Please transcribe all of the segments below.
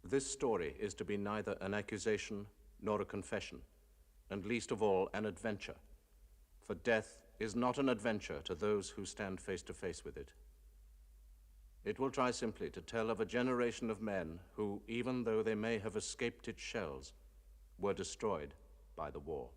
This story is to be neither an accusation nor a confession, and least of all, an adventure. For death is not an adventure to those who stand face to face with it. It will try simply to tell of a generation of men who, even though they may have escaped its shells, were destroyed by the war.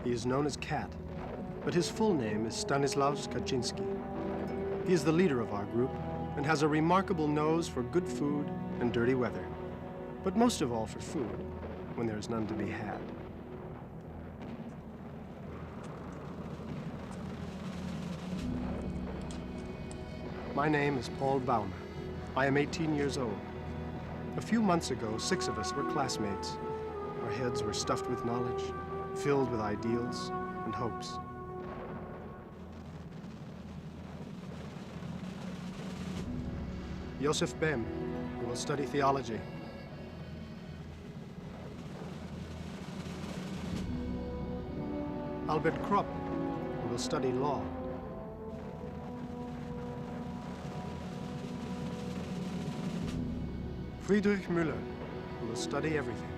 He is known as Cat, but his full name is Stanislaus Kaczynski. He is the leader of our group and has a remarkable nose for good food and dirty weather, but most of all for food when there is none to be had. My name is Paul Baumer. I am 18 years old. A few months ago, 6 of us were classmates. Our heads were stuffed with knowledge, filled with ideals and hopes. Joseph Bem, who will study theology. Albert Krupp, who will study law. Friedrich Müller, who will study everything.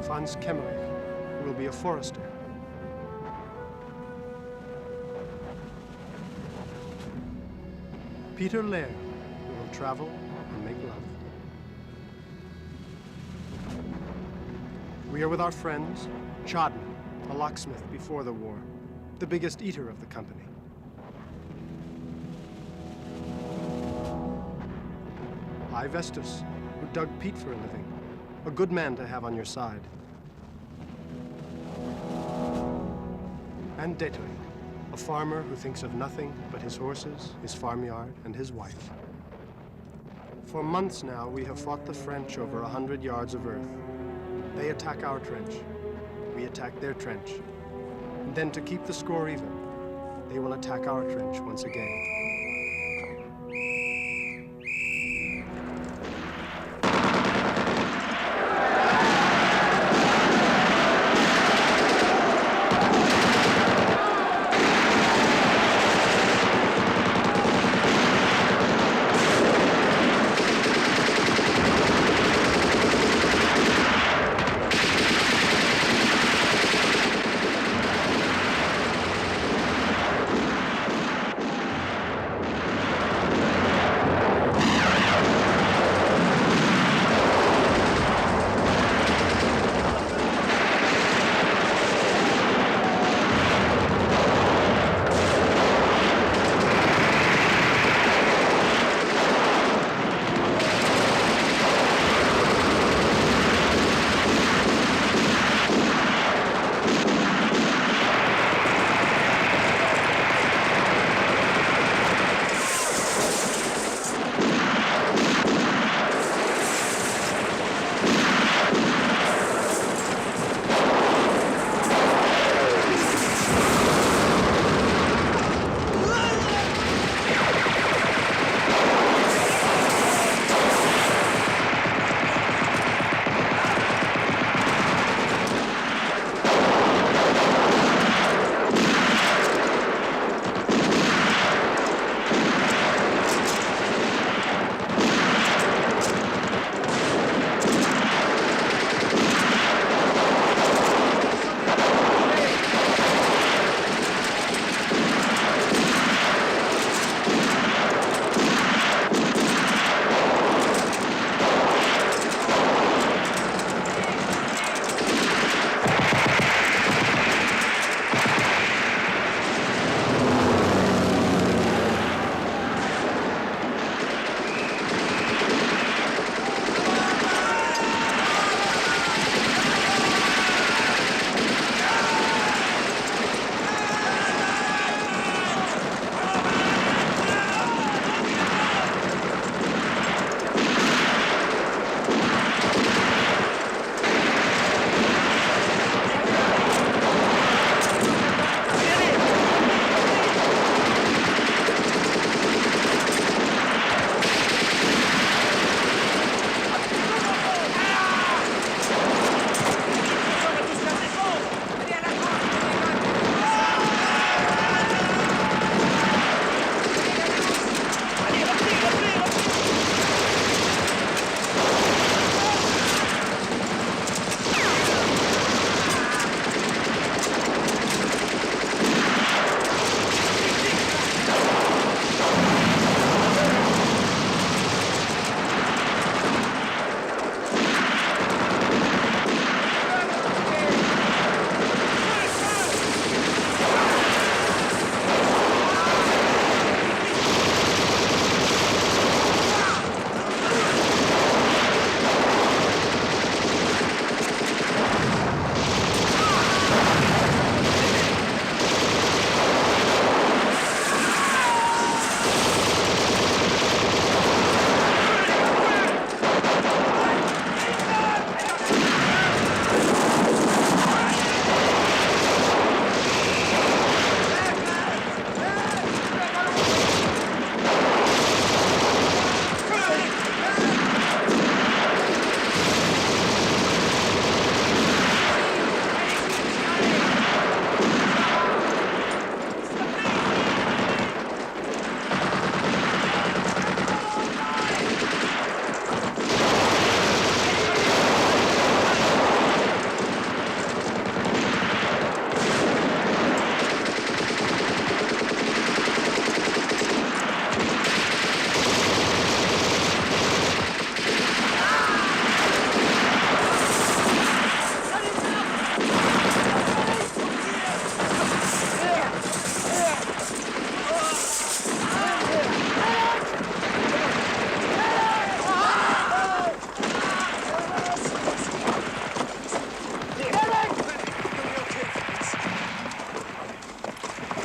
Franz Kemmerich, who will be a forester. Peter Lehr, who will travel and make love. We are with our friends, Chodden, a locksmith before the war, the biggest eater of the company. I, Vestus, who dug peat for a living, a good man to have on your side. And Detering, a farmer who thinks of nothing but his horses, his farmyard, and his wife. For months now, we have fought the French over 100 yards of earth. They attack our trench. We attack their trench. And then to keep the score even, they will attack our trench once again.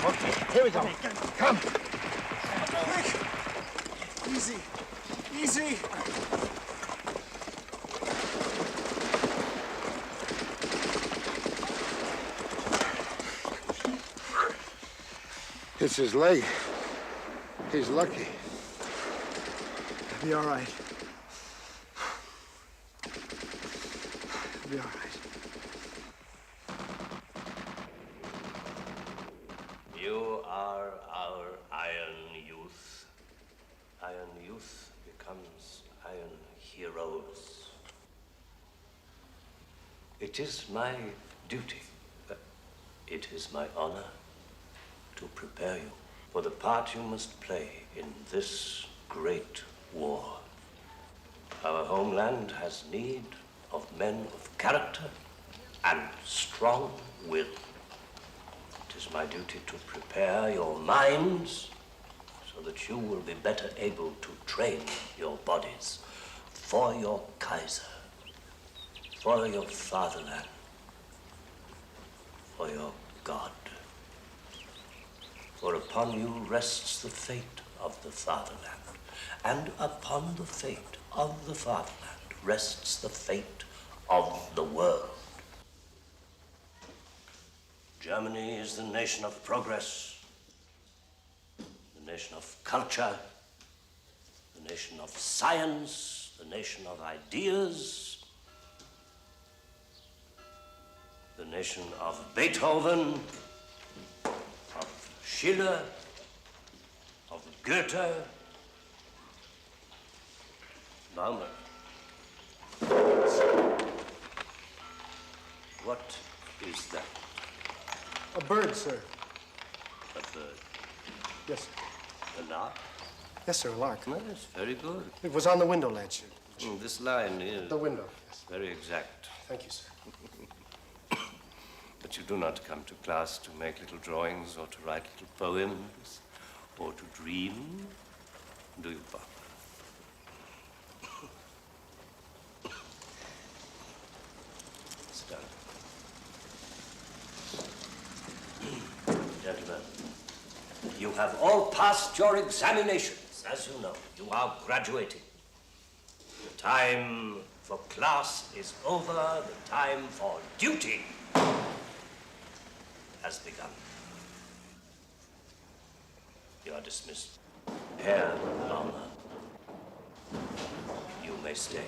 Okay, here we go. Come. Quick! Easy. Easy! It's his leg. He's lucky. He'll be all right. He'll be all right. You are our Iron Youth. Iron Youth becomes Iron Heroes. It is my duty, it is my honor to prepare you for the part you must play in this great war. Our homeland has need of men of character and strong will. It is my duty to prepare your minds so that you will be better able to train your bodies for your Kaiser, for your fatherland, for your God. For upon you rests the fate of the fatherland, and upon the fate of the fatherland rests the fate of the world. Germany is the nation of progress, the nation of culture, the nation of science, the nation of ideas, the nation of Beethoven, of Schiller, of Goethe, Baumer. What is that? A bird, sir. A bird? Yes, sir. A lark? Yes, sir, a lark. Yes, very good. It was on the window ledge. This line is The window, yes. very exact. Thank you, sir. But you do not come to class to make little drawings or to write little poems or to dream, do you, Bob? Sit down. Gentlemen, you have all passed your examinations, as you know. You are graduating. The time for class is over. The time for duty has begun. You are dismissed. Herr Baumer, you may stay.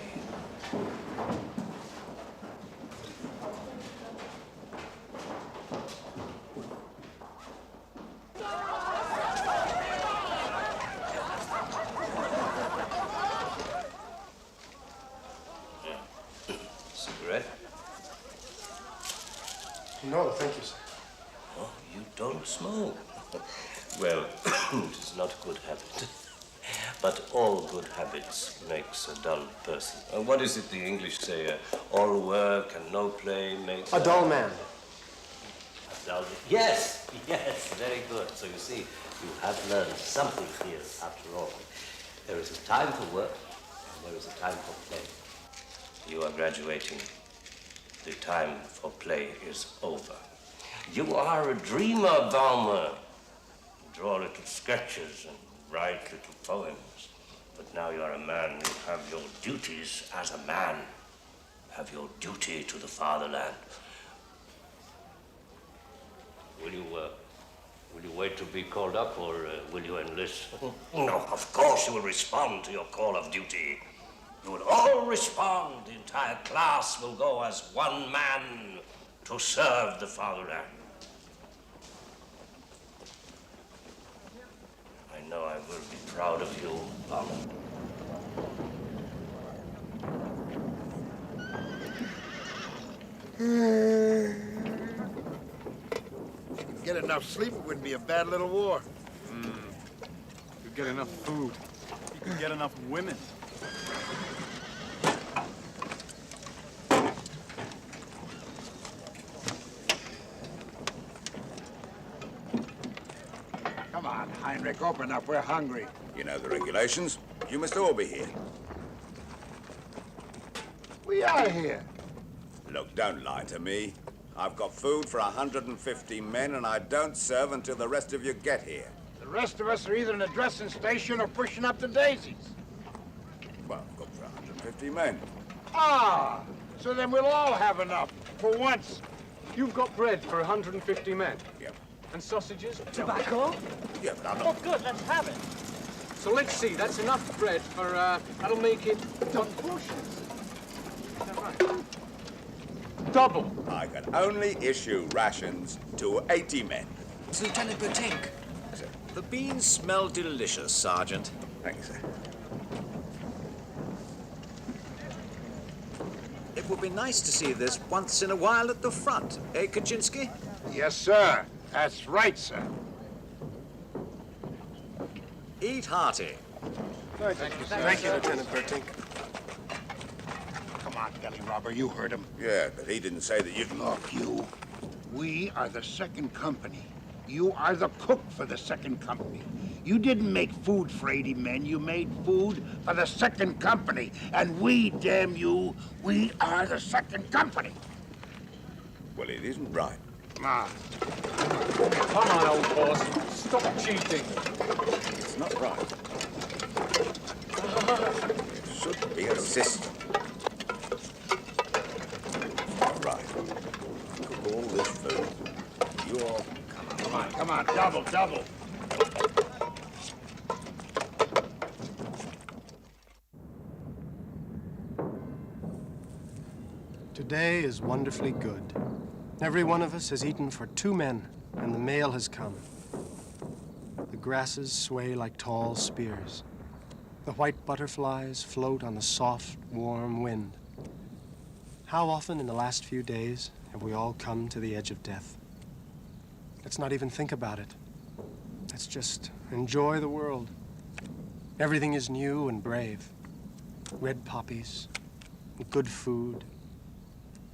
Cigarette? No, thank you, sir. Oh, you don't smoke. Well, it is not a good habit. But all good habits makes a dull person. What is it the English say? All work and no play makes A dull man. a dull... Yes, yes, very good. So you see, you have learned something here after all. There is a time for work and there is a time for play. You are graduating. The time for play is over. You are a dreamer, Baumer. You draw little sketches and write little poems. But now you're a man. You have your duties as a man. You have your duty to the fatherland. Will you wait to be called up, or will you enlist? No, of course you will respond to your call of duty. You will all respond. The entire class will go as one man to serve the fatherland. I know I will be proud of you, Baumer. Get enough sleep, it wouldn't be a bad little war. You get enough food. You can get enough women. Come on, Heinrich, open up. We're hungry. You know the regulations. You must all be here. We are here. Look, don't lie to me. I've got food for 150 men, and I don't serve until the rest of you get here. The rest of us are either in a dressing station or pushing up the daisies. Well, cook for 150 men. Ah! So then we'll all have enough, for once. You've got bread for 150 men. Yep. And sausages? Tobacco? Yeah, but I'm Oh, not... good, let's have it. So let's see, that's enough bread for, that'll make it... One portion. Is that right? Double. I can only issue rations to 80 men. It's Lieutenant Bertink. The beans smell delicious, Sergeant. Thank you, sir. It would be nice to see this once in a while at the front, eh, Kaczynski? Yes, sir. That's right, sir. Eat hearty. Thank you, Lieutenant Bertink. Come on, belly robber, you heard him. Yeah, but he didn't say that you can... Look, you. We are the second company. You are the cook for the second company. You didn't make food for 80 men. You made food for the second company. And we, damn you, we are the second company. Well, it isn't right. Ah. Come on, old boss. Stop cheating. It's not right. It should be a system. All right. Cook all this food. You all... Come on, double, double. Today is wonderfully good. Every one of us has eaten for 2 men, and the mail has come. The grasses sway like tall spears. The white butterflies float on the soft, warm wind. How often in the last few days have we all come to the edge of death? Let's not even think about it. Let's just enjoy the world. Everything is new and brave. Red poppies, good food,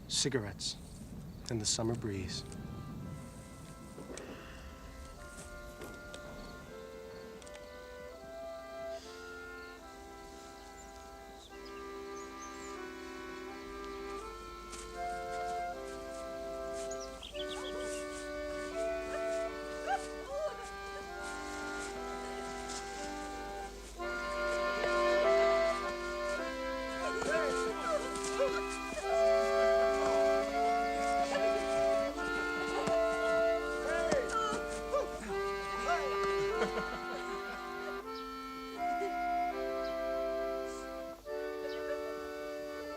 cigarettes, and the summer breeze.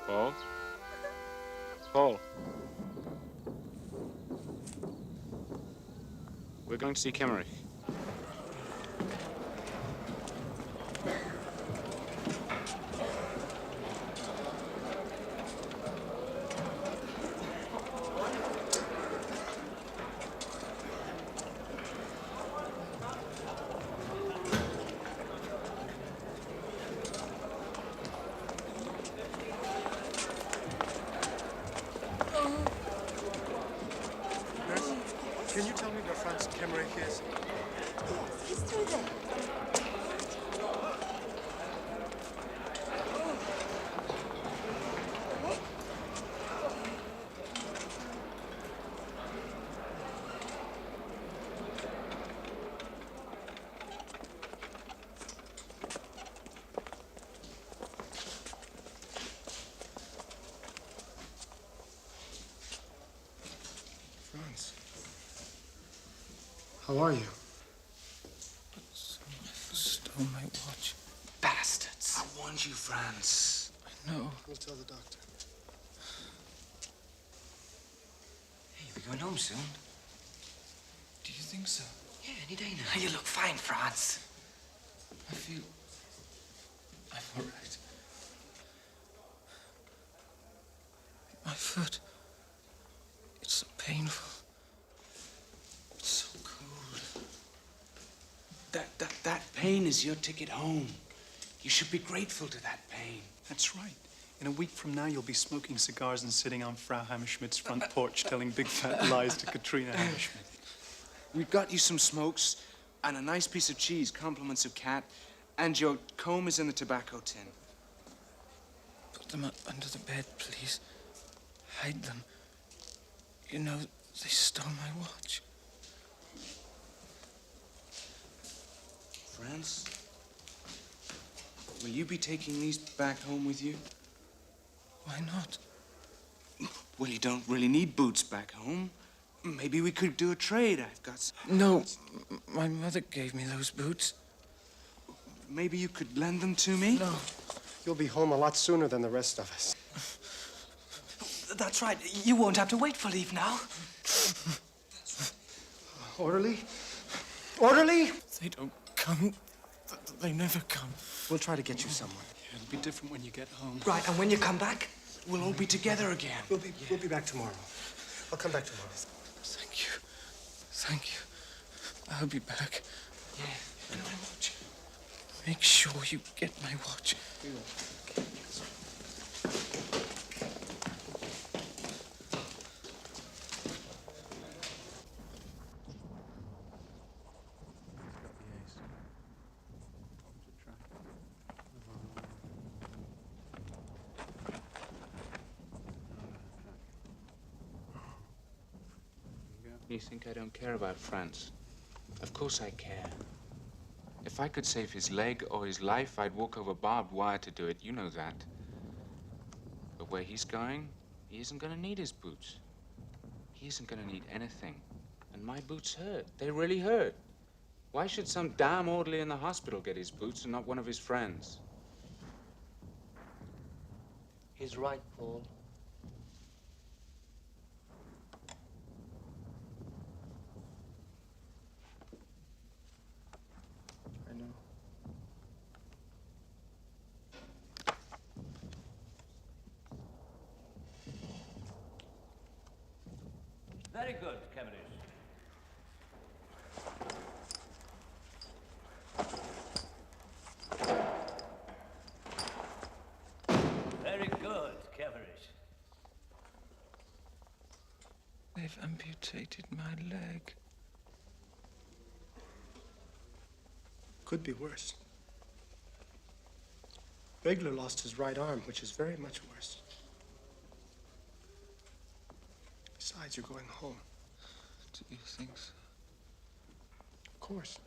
Paul? Paul? We're going to see Kemmerich. Can you tell me where Franz Kemmerich is? Yes, he's through there. Franz. How are you? Stole my watch. Bastards. I warned you, Franz. I know. We'll tell the doctor. Hey, we're going home soon. Do you think so? Yeah, any day now. You look fine, Franz. I feel... I'm all right. My foot... It's so painful. It's so cold. That pain is your ticket home. You should be grateful to that pain. That's right. In a week from now, you'll be smoking cigars and sitting on Frau Hammerschmidt's front porch telling big fat lies to Katrina Hammerschmidt. We've got you some smokes and a nice piece of cheese, compliments of Cat, and your comb is in the tobacco tin. Put them under the bed, please. Hide them. You know, they stole my watch. France? Will you be taking these back home with you? Why not? Well, you don't really need boots back home. Maybe we could do a trade. I've got some... No, my mother gave me those boots. Maybe you could lend them to me? No. You'll be home a lot sooner than the rest of us. That's right. You won't have to wait for leave now. Orderly? Orderly? They don't come. They never come. We'll try to get you someone. Yeah, it'll be different when you get home. Right, and when you come back? We'll all be together again. We'll be back tomorrow. I'll come back tomorrow. Thank you. Thank you. I'll be back. Yeah, and my watch. Make sure you get my watch. We will. You think I don't care about France? Of course I care. If I could save his leg or his life, I'd walk over barbed wire to do it. You know that. But where he's going, he isn't going to need his boots. He isn't going to need anything. And my boots hurt. They really hurt. Why should some damn orderly in the hospital get his boots and not one of his friends? He's right, Paul. I know. Very good, Cavendish. Very good, Cavendish. They've amputated my leg. Could be worse. Regler lost his right arm, which is very much worse. Besides, you're going home. Do you think so? Of course.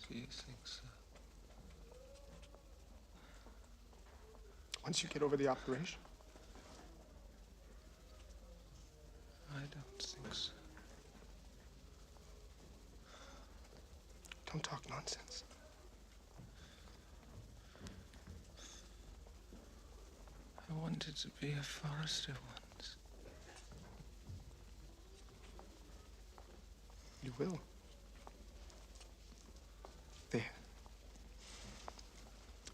Do you think so? Once you get over the operation. I don't think so. Don't talk nonsense. I wanted to be a forester once. You will.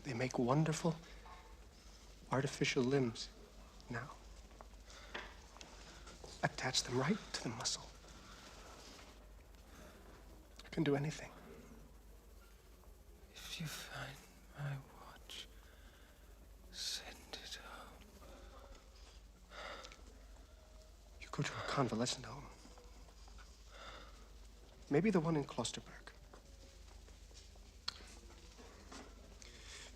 They make wonderful artificial limbs now. Attach them right to the muscle. You can do anything. If you find my watch, send it home. You go to a convalescent home. Maybe the one in Klosterberg.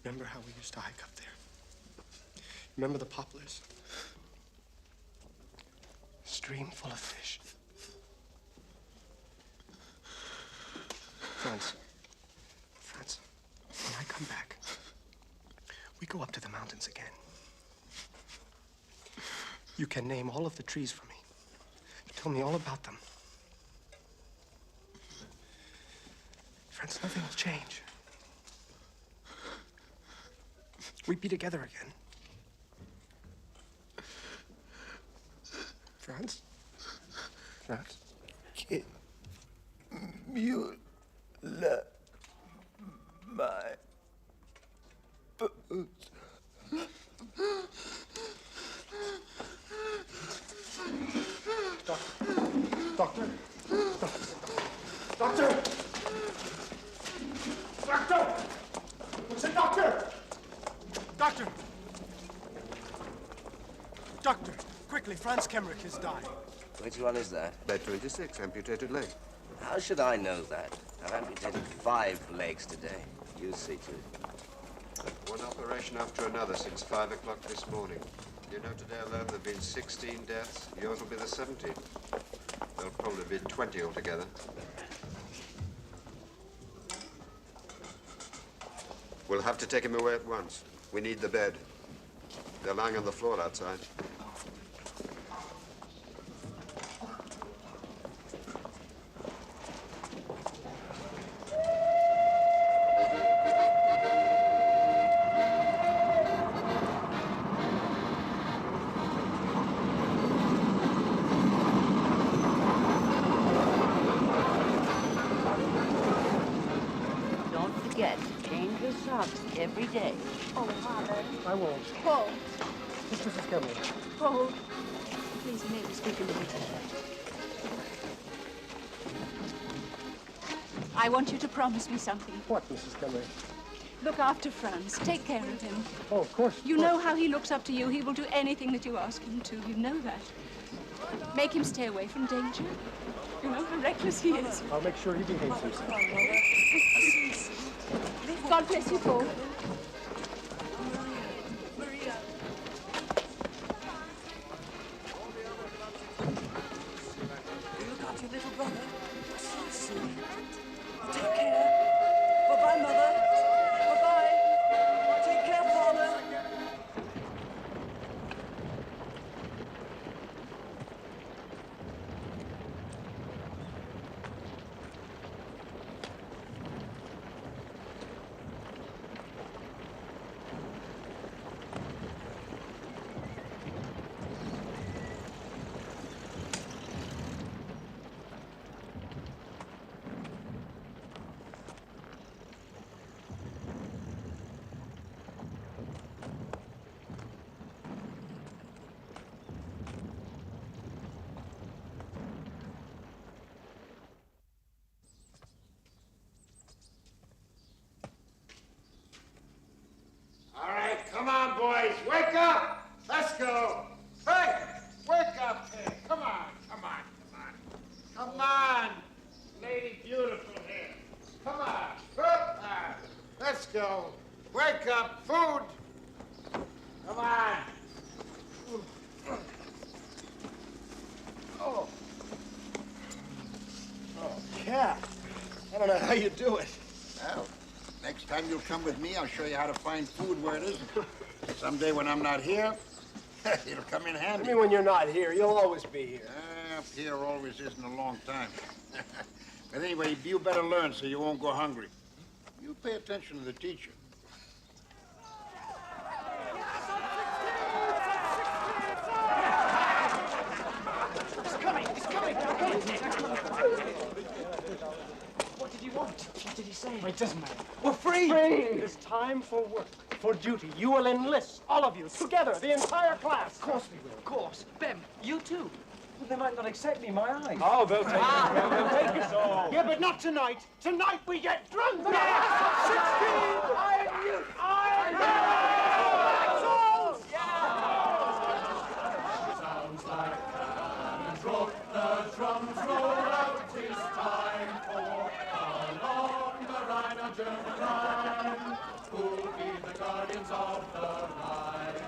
Remember how we used to hike up there? Remember the poplars? Stream full of fish. Franz, when I come back, we go up to the mountains again. You can name all of the trees for me. Tell me all about them. Franz, nothing will change. We'd be together again. Franz? Franz? Give you my boots. Doctor! Doctor! Doctor! What's it, doctor? Doctor! Doctor, quickly, Franz Kemmerich has died. Which one is that? Bed 26, amputated leg. How should I know that? I've amputated 5 legs today. You see to it. One operation after another since 5 o'clock this morning. You know, today alone there have been 16 deaths. Yours will be the 17th. There'll probably be 20 altogether. We'll have to take him away at once. We need the bed. They're lying on the floor outside. Don't forget, change your socks every day. Oh, Father. I won't. Paul. It's Mrs. Kemley. Paul. Please, you may be speaking to me. I want you to promise me something. What, Mrs. Kemley? Look after Franz. Take care of him. Oh, of course. You know how he looks up to you. He will do anything that you ask him to. You know that. Make him stay away from danger. You know how reckless he is. I'll make sure he behaves himself. God bless you, Paul. Look after your little brother. So sweet. Take care. Bye-bye, Mother. Bye-bye. Take care, Father. All right, come on, boys. Wake up. Let's go. Hey, wake up here. Come on, come on, come on. Come on. Lady Beautiful here. Come on. Up. Let's go. Wake up. Food. Come on. Oh. Oh, Cat. I don't know how you do it. Well, next time you'll come with me, I'll show you how to find food where it isn't. Someday when I'm not here, it'll come in handy. I mean, when you're not here, you'll always be here. Up here always isn't a long time. But anyway, you better learn so you won't go hungry. You pay attention to the teacher. It's coming. It's coming. What did you want? What did he say? It doesn't matter. We're free. It's time for work, for duty. You will enlist, all of you, together, the entire class. Of course we will. Of course. Bem, you too. Well, they might not accept me, my eyes. Oh, they'll take it. They'll take us all. Yeah, but not tonight. Tonight we get drunk. 16! Iron youth! Iron Axles! Sounds like cannons roll, the drums roll out. 'Tis time for along the Rhine, our German Rhine. Who'll be the guardians of the Rhine?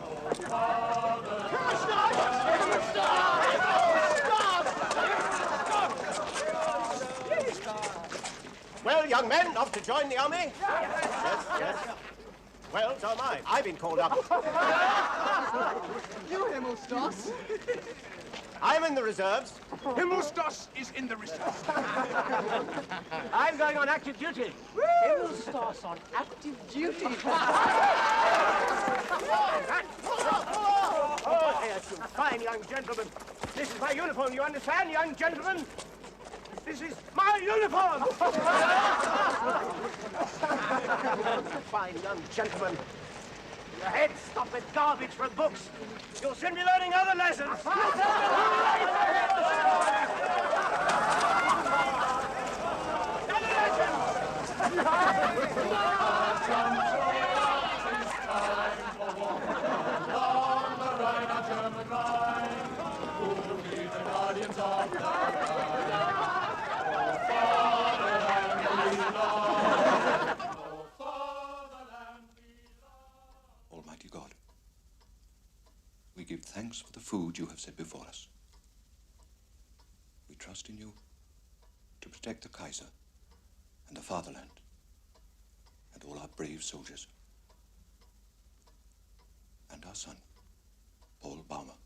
Oh, Father. Well, young men, off to join the army? Yes. Well, so am I. I've been called up. You, Himmelsdoss. I'm in the reserves. Himmelsdoss is in the reserves. I'm going on active duty. Himmelsdoss on active duty. Oh, yes, you fine young gentlemen. This is my uniform, you understand, young gentlemen? This is my uniform! Fine young gentlemen. Your heads stop with garbage from books. You'll soon be learning other lessons. Almighty God, thanks for the food you have set before us. We trust in you to protect the Kaiser and the fatherland and all our brave soldiers. And our son, Paul Baumer,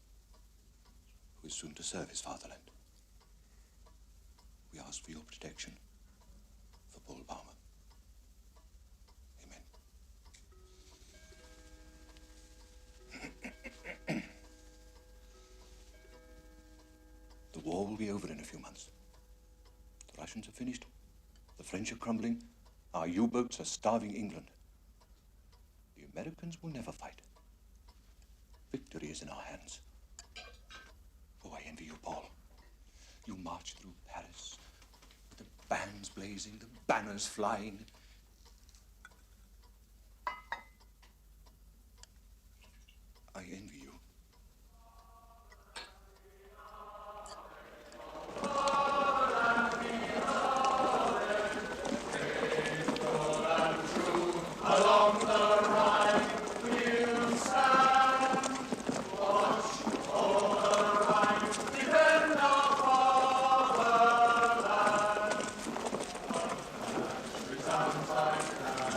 who is soon to serve his fatherland. We ask for your protection for Paul Baumer. The war will be over in a few months. The Russians are finished. The French are crumbling. Our U-boats are starving England. The Americans will never fight. Victory is in our hands. Oh, I envy you, Paul. You march through Paris with the bands blazing, the banners flying. I envy you. Along the Rhine we'll stand, watch over the Rhine, defend our fatherland. Resounds like that,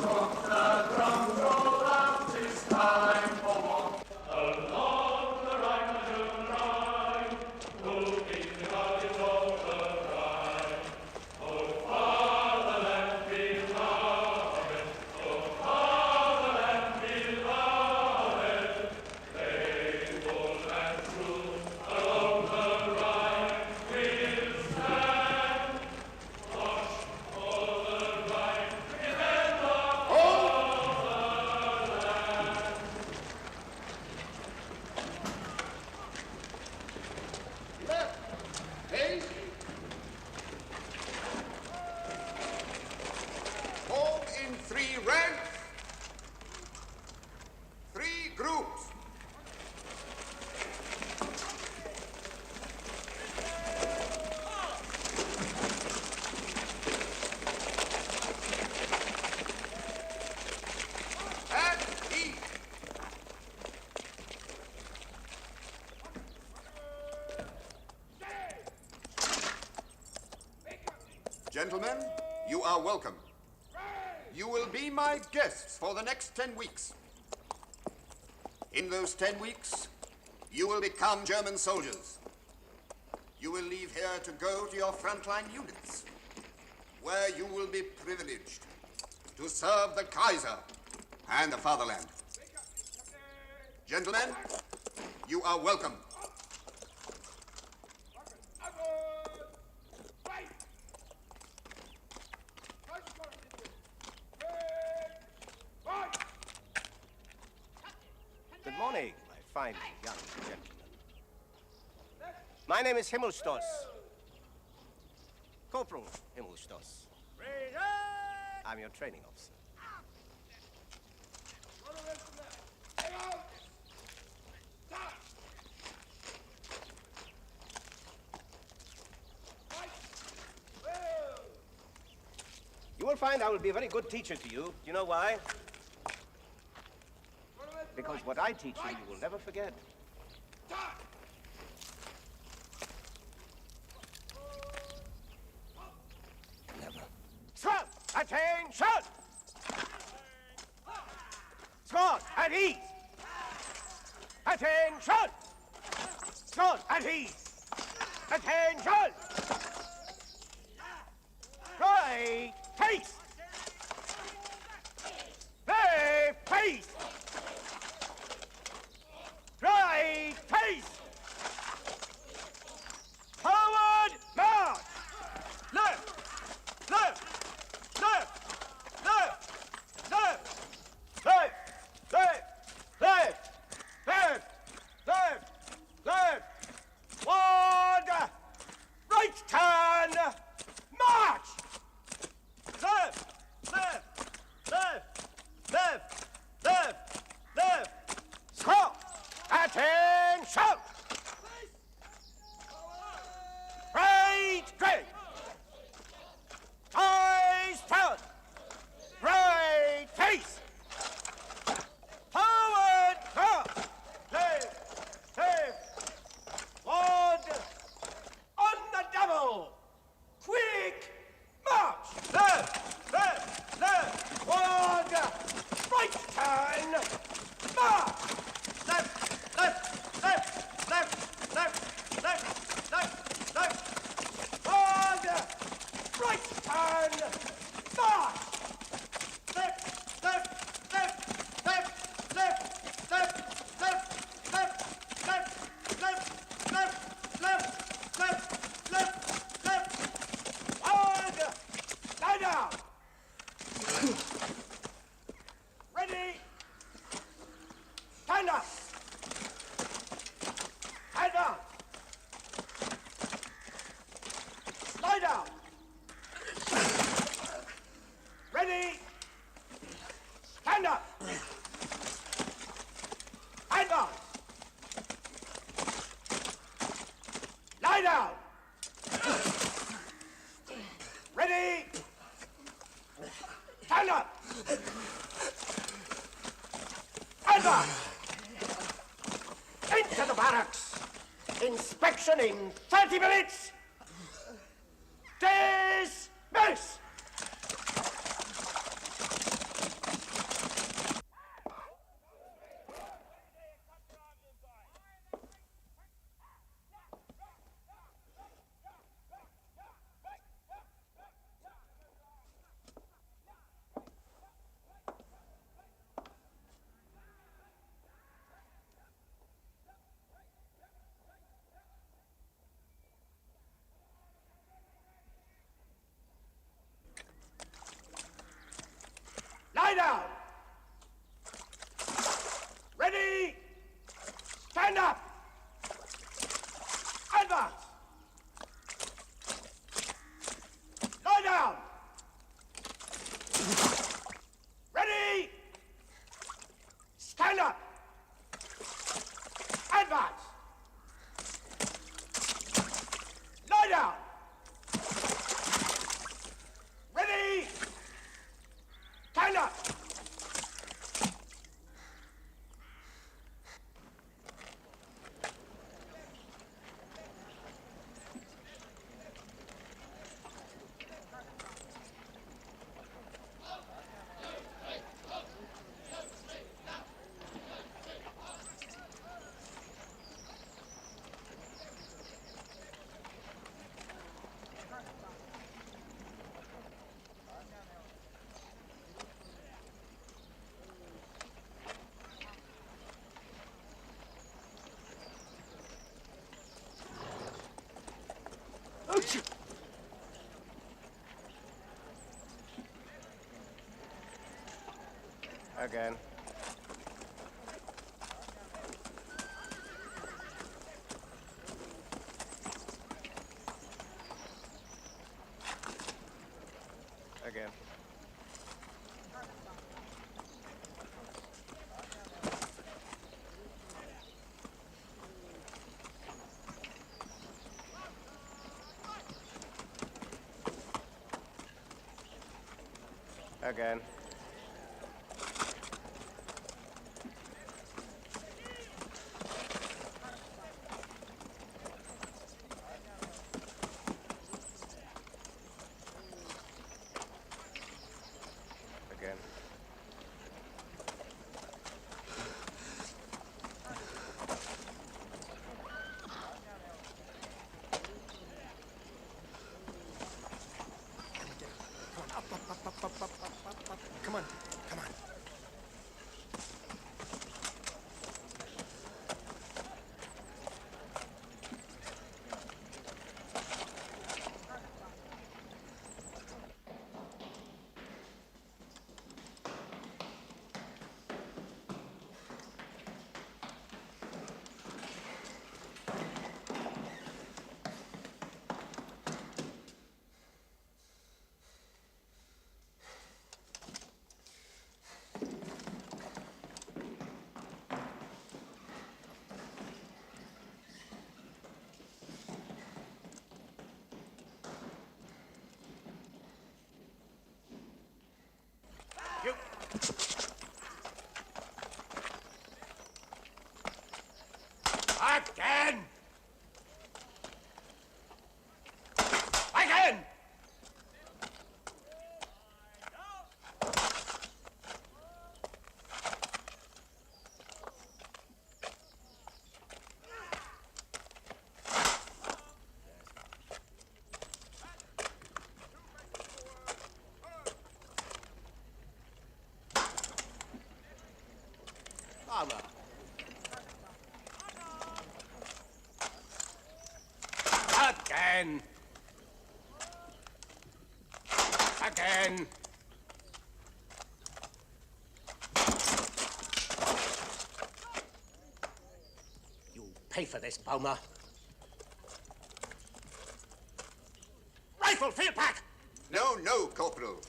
rock the drums, roll out, 'tis time for war. Along the Rhine, who keeps the guardians of the Rhine? Oh, fatherland beloved, oh, fatherland beloved, faithful and true, along the Rhine we'll stand, watch over the Rhine, defend our fatherland. Left, face. Form in 3 ranks, 3 groups. At ease. Gentlemen, you are welcome. You will be my guests for the next 10 weeks. In those 10 weeks, you will become German soldiers. You will leave here to go to your frontline units, where you will be privileged to serve the Kaiser and the fatherland. Gentlemen, you are welcome. Good morning, my fine young gentlemen. My name is Himmelstoss. Corporal Himmelstoss. I'm your training officer. You will find I will be a very good teacher to you. Do you know why? Because what I teach you, you will never forget. Never. Squad, attention! Squad, at ease! Attention! Squad, at ease! Attention! Right, face! Left, face! Right, face! Forward, march! Left! Left! Left! Left! Left! Left! Left! Left! Left! Left! Left! Forward! Right Stand up! Advance! Into the barracks! Inspection in 30 minutes! Dismiss! Lie down! Ready? Stand up! Advance! Lie down! Ready? Stand up! Advance! Lie down! Ready? Stand up! Again. Again. Again. Again. Up. Come on, come on. Again! Again! Father. Again. Again. You'll pay for this, Palmer. Rifle, field pack! No, no, Corporal.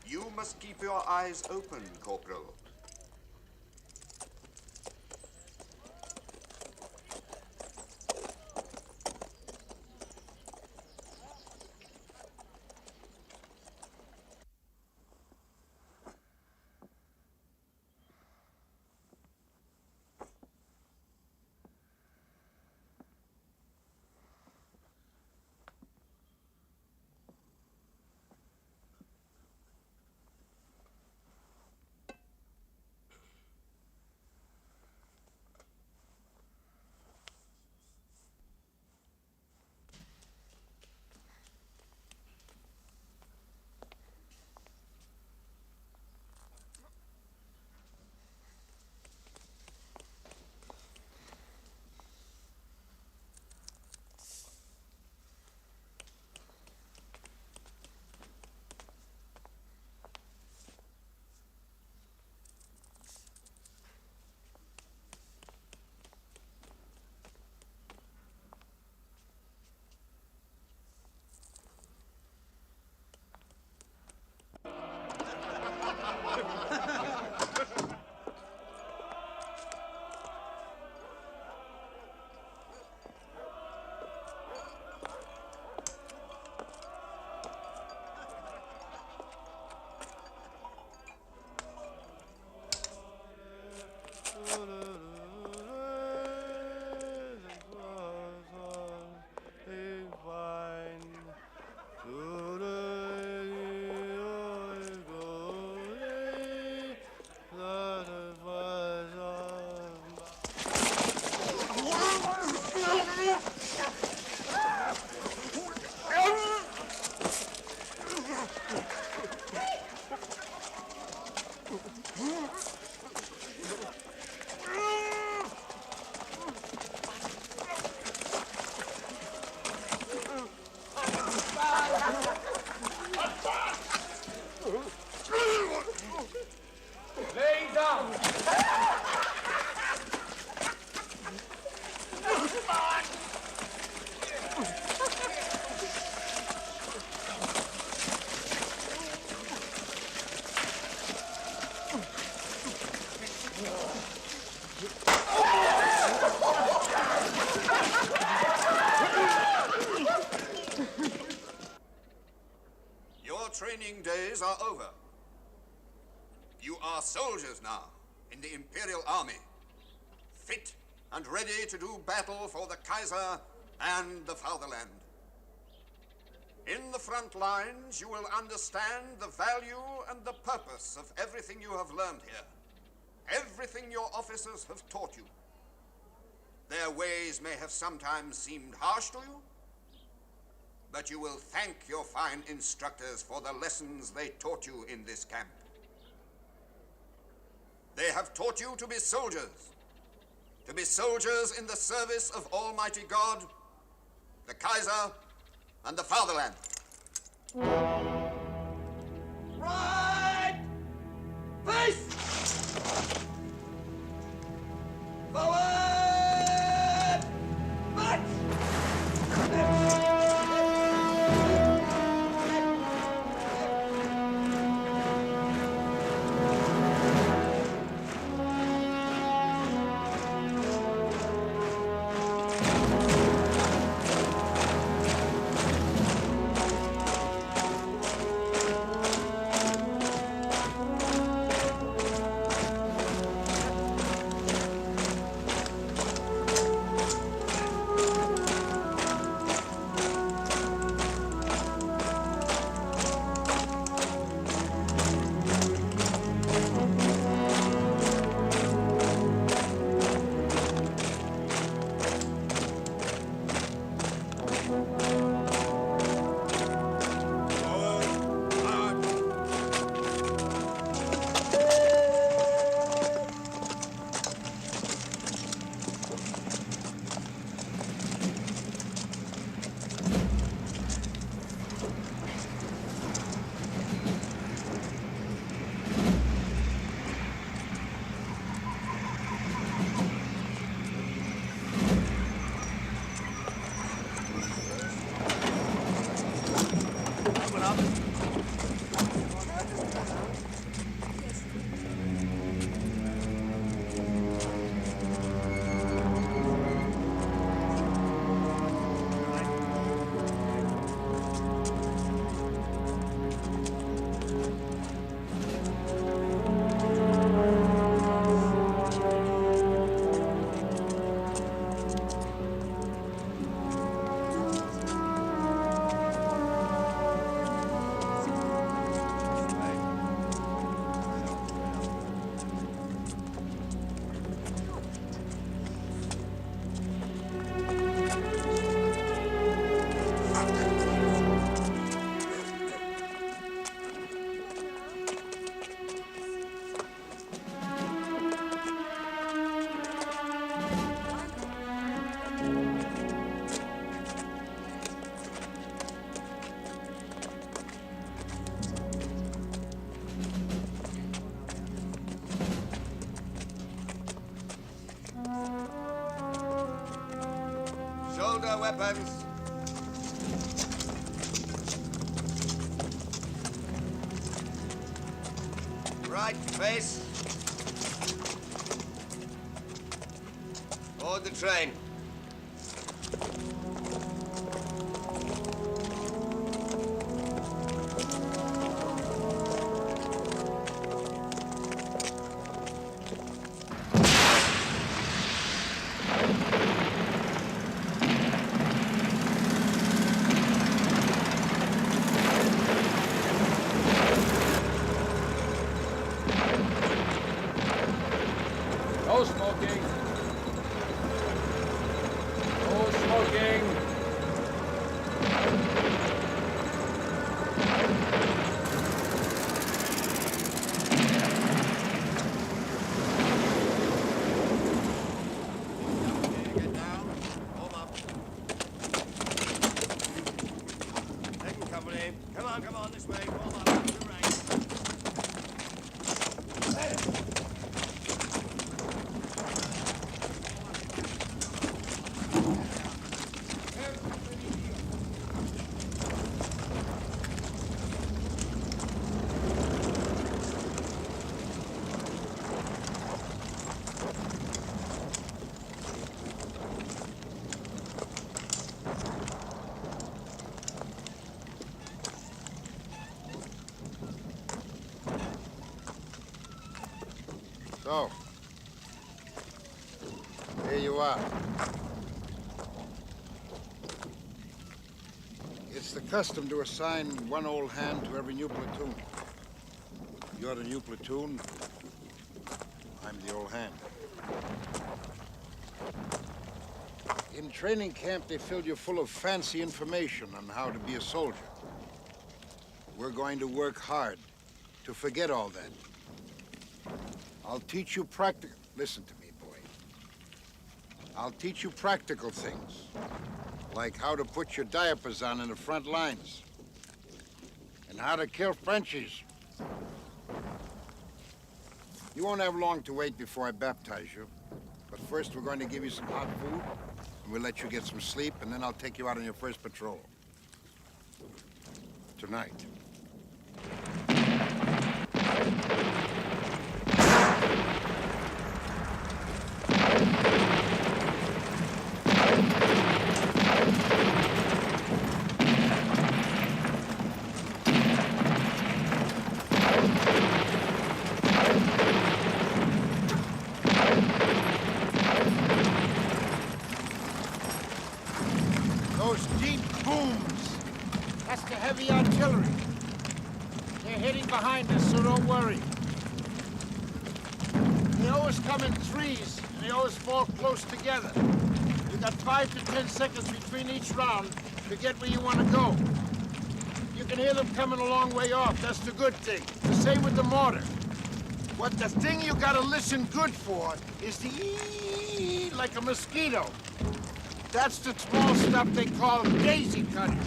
You must keep your eyes open, Corporal. Your training days are over. You are soldiers now in the Imperial Army, fit and ready to do battle for the Kaiser and the fatherland. In the front lines, you will understand the value and the purpose of everything you have learned here, everything your officers have taught you. Their ways may have sometimes seemed harsh to you, but you will thank your fine instructors for the lessons they taught you in this camp. They have taught you to be soldiers in the service of Almighty God, the Kaiser, and the fatherland. Right! Face! Forward! March! Shoulder weapons. Right face. Board the train. No smoking. No smoking. Get down. Warm up. Second company. Come on, this way. Warm up. To the right. So, here you are. It's the custom to assign one old hand to every new platoon. You're the new platoon. I'm the old hand. In training camp, they filled you full of fancy information on how to be a soldier. We're going to work hard to forget all that. I'll teach you practical... Listen to me, boy. I'll teach you practical things, like how to put your diapers on in the front lines, and how to kill Frenchies. You won't have long to wait before I baptize you. But first, we're going to give you some hot food, and we'll let you get some sleep, and then I'll take you out on your first patrol. Tonight. Those deep booms, that's the heavy artillery. They're hitting behind us, so don't worry. They always come in threes, and they always fall close together. You got 5 to 10 seconds between each round to get where you want to go. You can hear them coming a long way off, that's the good thing. The same with the mortar. What the thing you gotta listen good for is the ee like a mosquito. That's the small stuff they call daisy cutters.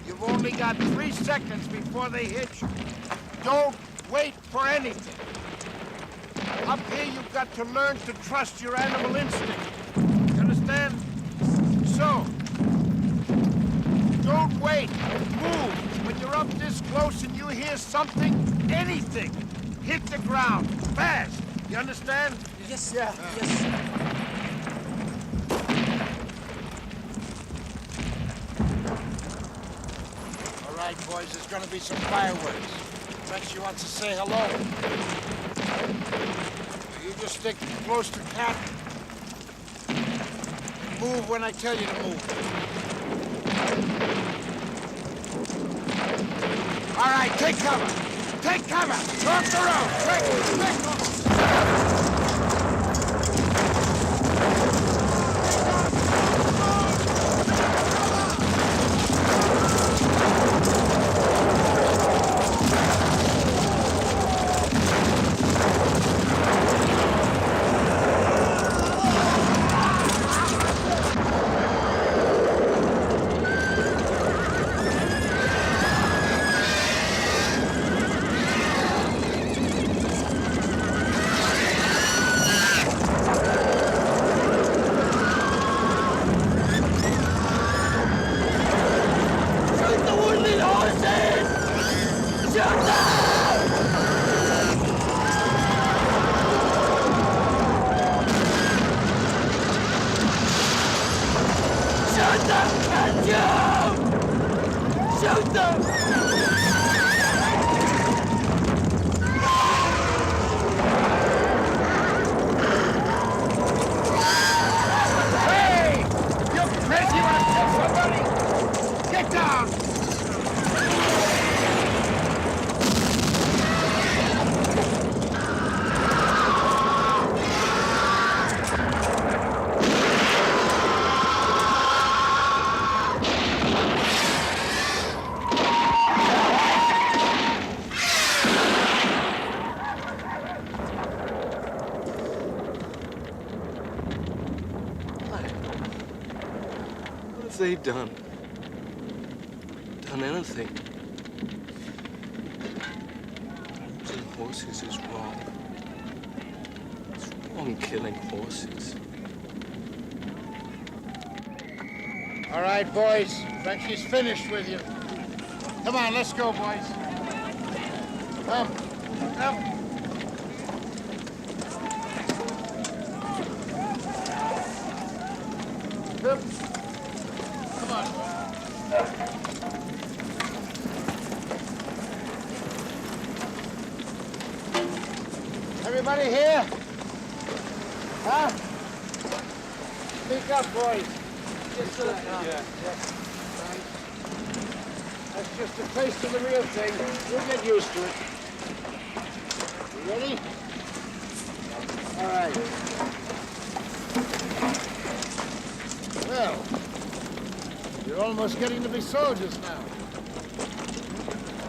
You've only got 3 seconds before they hit you. Don't wait for anything. Up here, you've got to learn to trust your animal instinct. You understand? So, don't wait. Move. When you're up this close and you hear something, anything, hit the ground. Fast. You understand? Yes, sir. Yes, sir. All right, boys, there's gonna be some fireworks. Frenchie wants to say hello. You just stick close to Cat. Move when I tell you to move. All right, take cover. Take cover. Off the road. Quick. They done anything. Killing horses is wrong. It's wrong killing horses. All right, boys. Frenchie's finished with you. Come on, let's go, boys. Come. Everybody here? Huh? Speak up, boys. Yes, sir. Yeah. Right. That's just a taste of the real thing. You'll get used to it. You ready? All right. Well, you're almost getting to be soldiers now.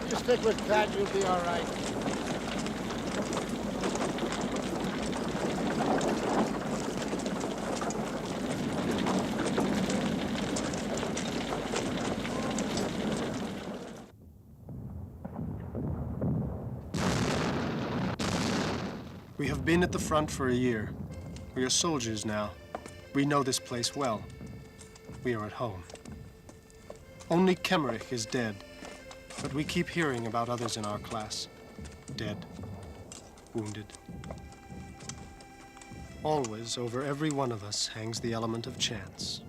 You stick with Pat, you'll be all right. We have been at the front for a year. We are soldiers now. We know this place well. We are at home. Only Kemmerich is dead, but we keep hearing about others in our class. Dead, wounded. Always, over every one of us, hangs the element of chance.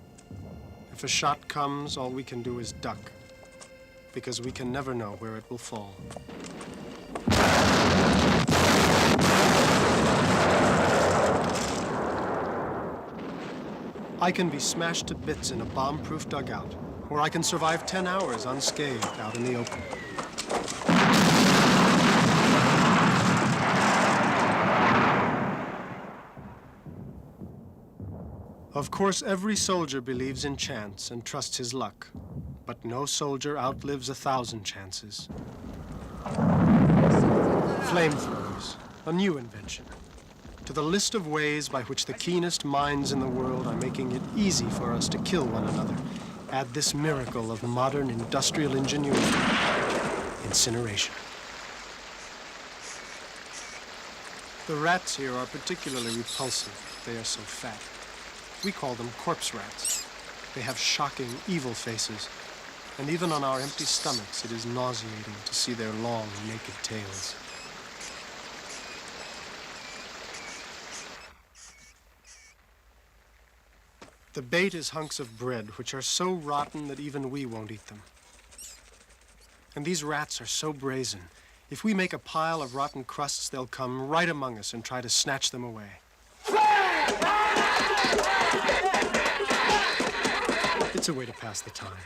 If a shot comes, all we can do is duck, because we can never know where it will fall. I can be smashed to bits in a bomb-proof dugout, or I can survive 10 hours unscathed out in the open. Of course, every soldier believes in chance and trusts his luck, but no soldier outlives 1,000 chances. Flamethrowers, a new invention. To the list of ways by which the keenest minds in the world are making it easy for us to kill one another, add this miracle of modern industrial ingenuity: incineration. The rats here are particularly repulsive. They are so fat. We call them corpse rats. They have shocking, evil faces, and even on our empty stomachs, it is nauseating to see their long, naked tails. The bait is hunks of bread, which are so rotten that even we won't eat them. And these rats are so brazen. If we make a pile of rotten crusts, they'll come right among us and try to snatch them away. It's a way to pass the time.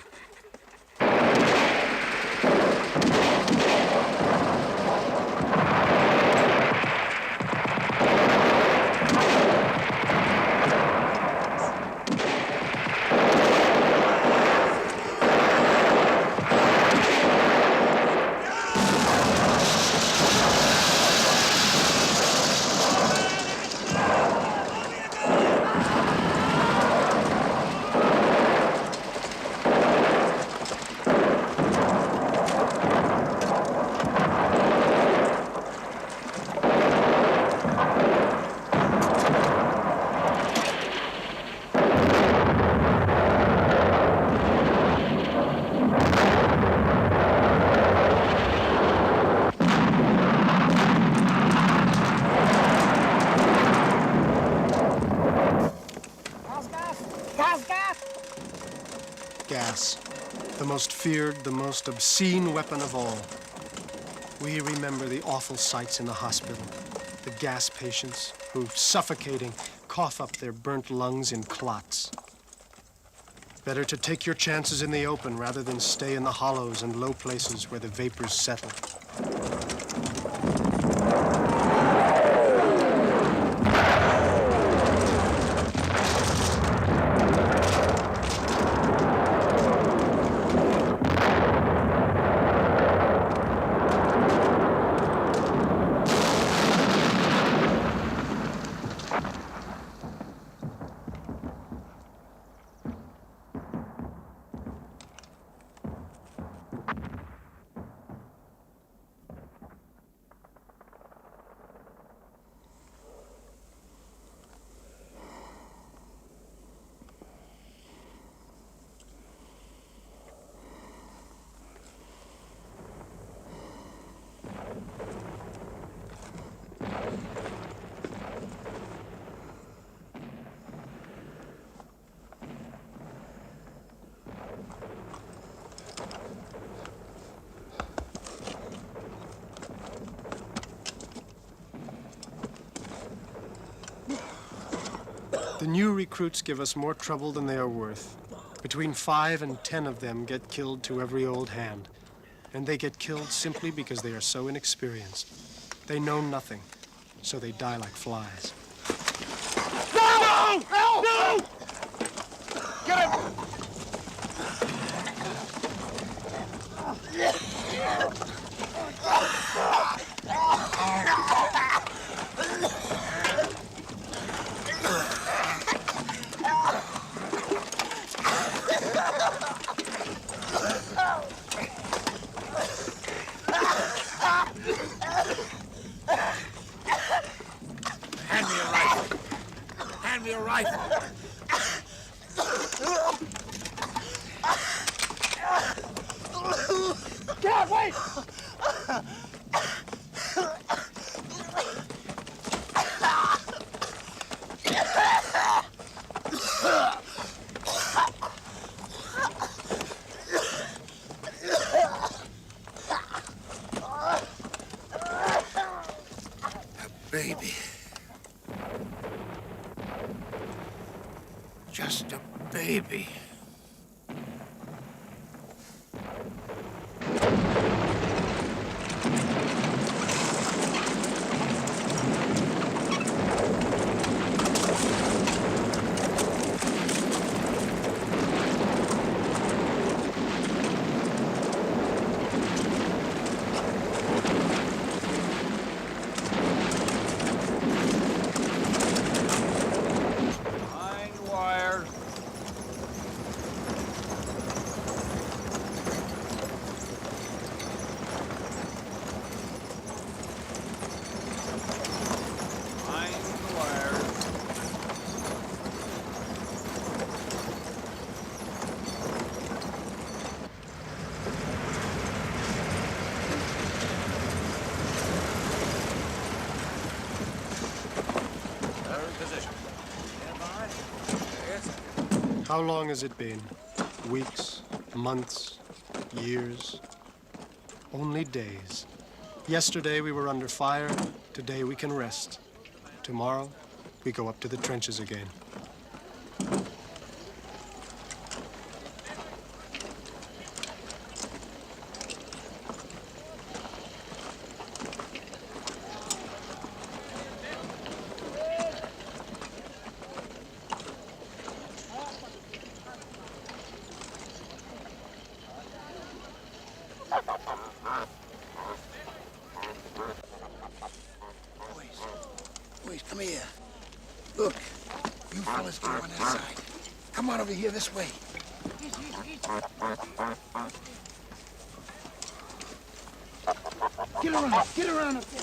Gas, the most feared, the most obscene weapon of all. We remember the awful sights in the hospital, the gas patients who, suffocating, cough up their burnt lungs in clots. Better to take your chances in the open rather than stay in the hollows and low places where the vapors settle. The new recruits give us more trouble than they are worth. Between 5 and 10 of them get killed to every old hand. And they get killed simply because they are so inexperienced. They know nothing, so they die like flies. No! No! No! Get him! Hand me a rifle. Hand me a rifle. Dad, wait! Baby. Just a baby. How long has it been? Weeks, months, years? Only days. Yesterday we were under fire. Today we can rest. Tomorrow we go up to the trenches again. Boys, come here. Look, you fellas get on that side. Come on over here this way. Get around, get around up there.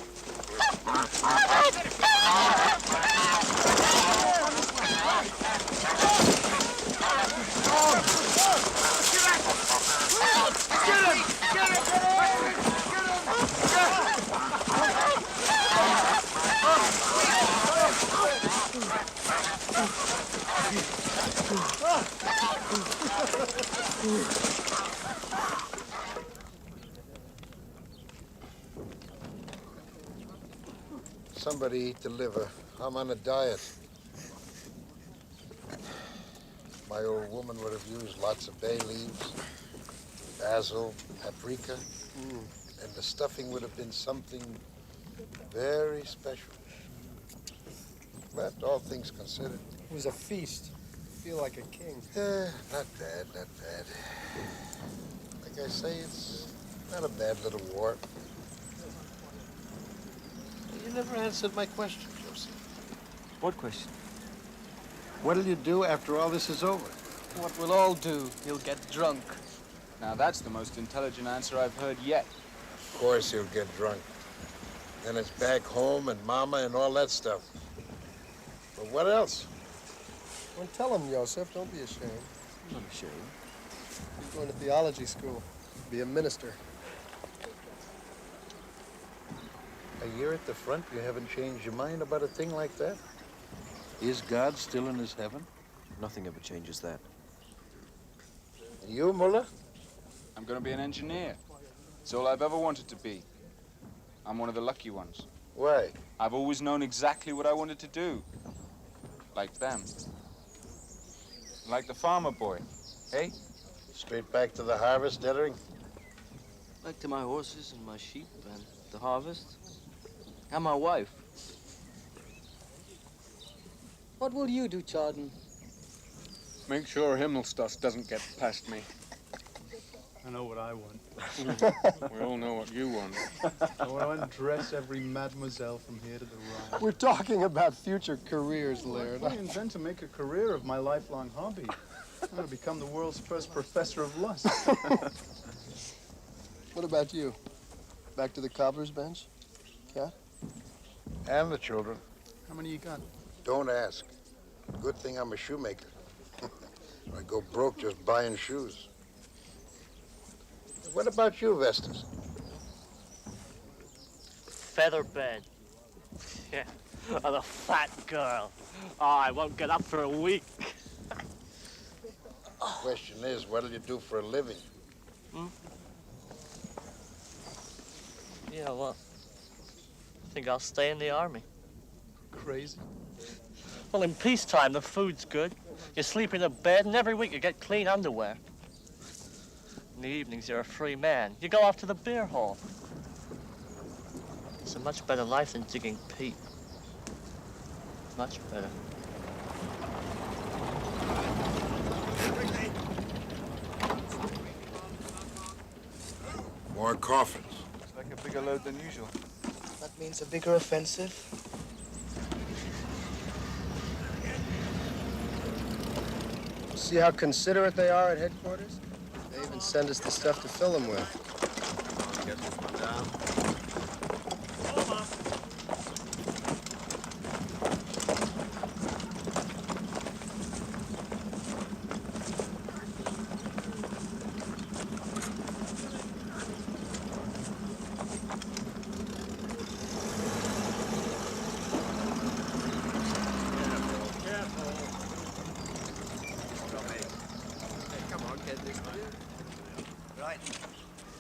Somebody eat the liver. I'm on a diet. My old woman would have used lots of bay leaves, basil, paprika, and the stuffing would have been something very special. But all things considered. It was a feast. Feel like a king. Not bad, not bad. Like I say, it's not a bad little war. You never answered my question, Joseph. What question? What'll you do after all this is over? What we'll all do. You'll get drunk. Now that's the most intelligent answer I've heard yet. Of course you'll get drunk. Then it's back home and Mama and all that stuff. But what else? Well, tell him, Joseph. Don't be ashamed. I'm not ashamed. He's going to theology school. Be a minister. A year at the front, you haven't changed your mind about a thing like that? Is God still in his heaven? Nothing ever changes that. And you, Mullah? I'm going to be an engineer. It's all I've ever wanted to be. I'm one of the lucky ones. Why? I've always known exactly what I wanted to do. Like them. Like the farmer boy, eh? Straight back to the harvest, Dettering? Back to my horses and my sheep and the harvest. And my wife. What will you do, Chardon? Make sure Himmelstoss doesn't get past me. I know what I want. We all know what you want. I want to undress every mademoiselle from here to the Rhine. We're talking about future careers, Laird. I intend to make a career of my lifelong hobby. I'm going to become the world's first professor of lust. What about you? Back to the cobbler's bench? Cat? And the children. How many you got? Don't ask. Good thing I'm a shoemaker. I go broke just buying shoes. What about you, Vestas? Feather bed. Yeah, and a fat girl. Oh, I won't get up for a week. Question is, what'll you do for a living? Yeah, well, I think I'll stay in the army. Crazy? Well, in peacetime, the food's good. You sleep in a bed, and every week you get clean underwear. In the evenings, you're a free man. You go off to the beer hall. It's a much better life than digging peat. Much better. More coffins. It's like a bigger load than usual. That means a bigger offensive. See how considerate they are at headquarters? They even send us the stuff to fill them with. Get this one down.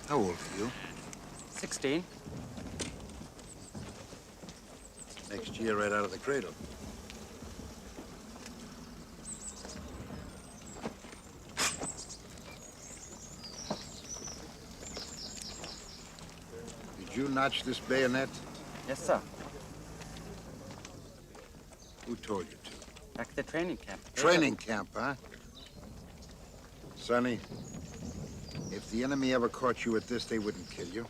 How old are you? 16. Next year, right out of the cradle. Did you notch this bayonet? Yes, sir. Who told you to? Back at the training camp. Training camp, huh? Sonny, if the enemy ever caught you at this, they wouldn't kill you.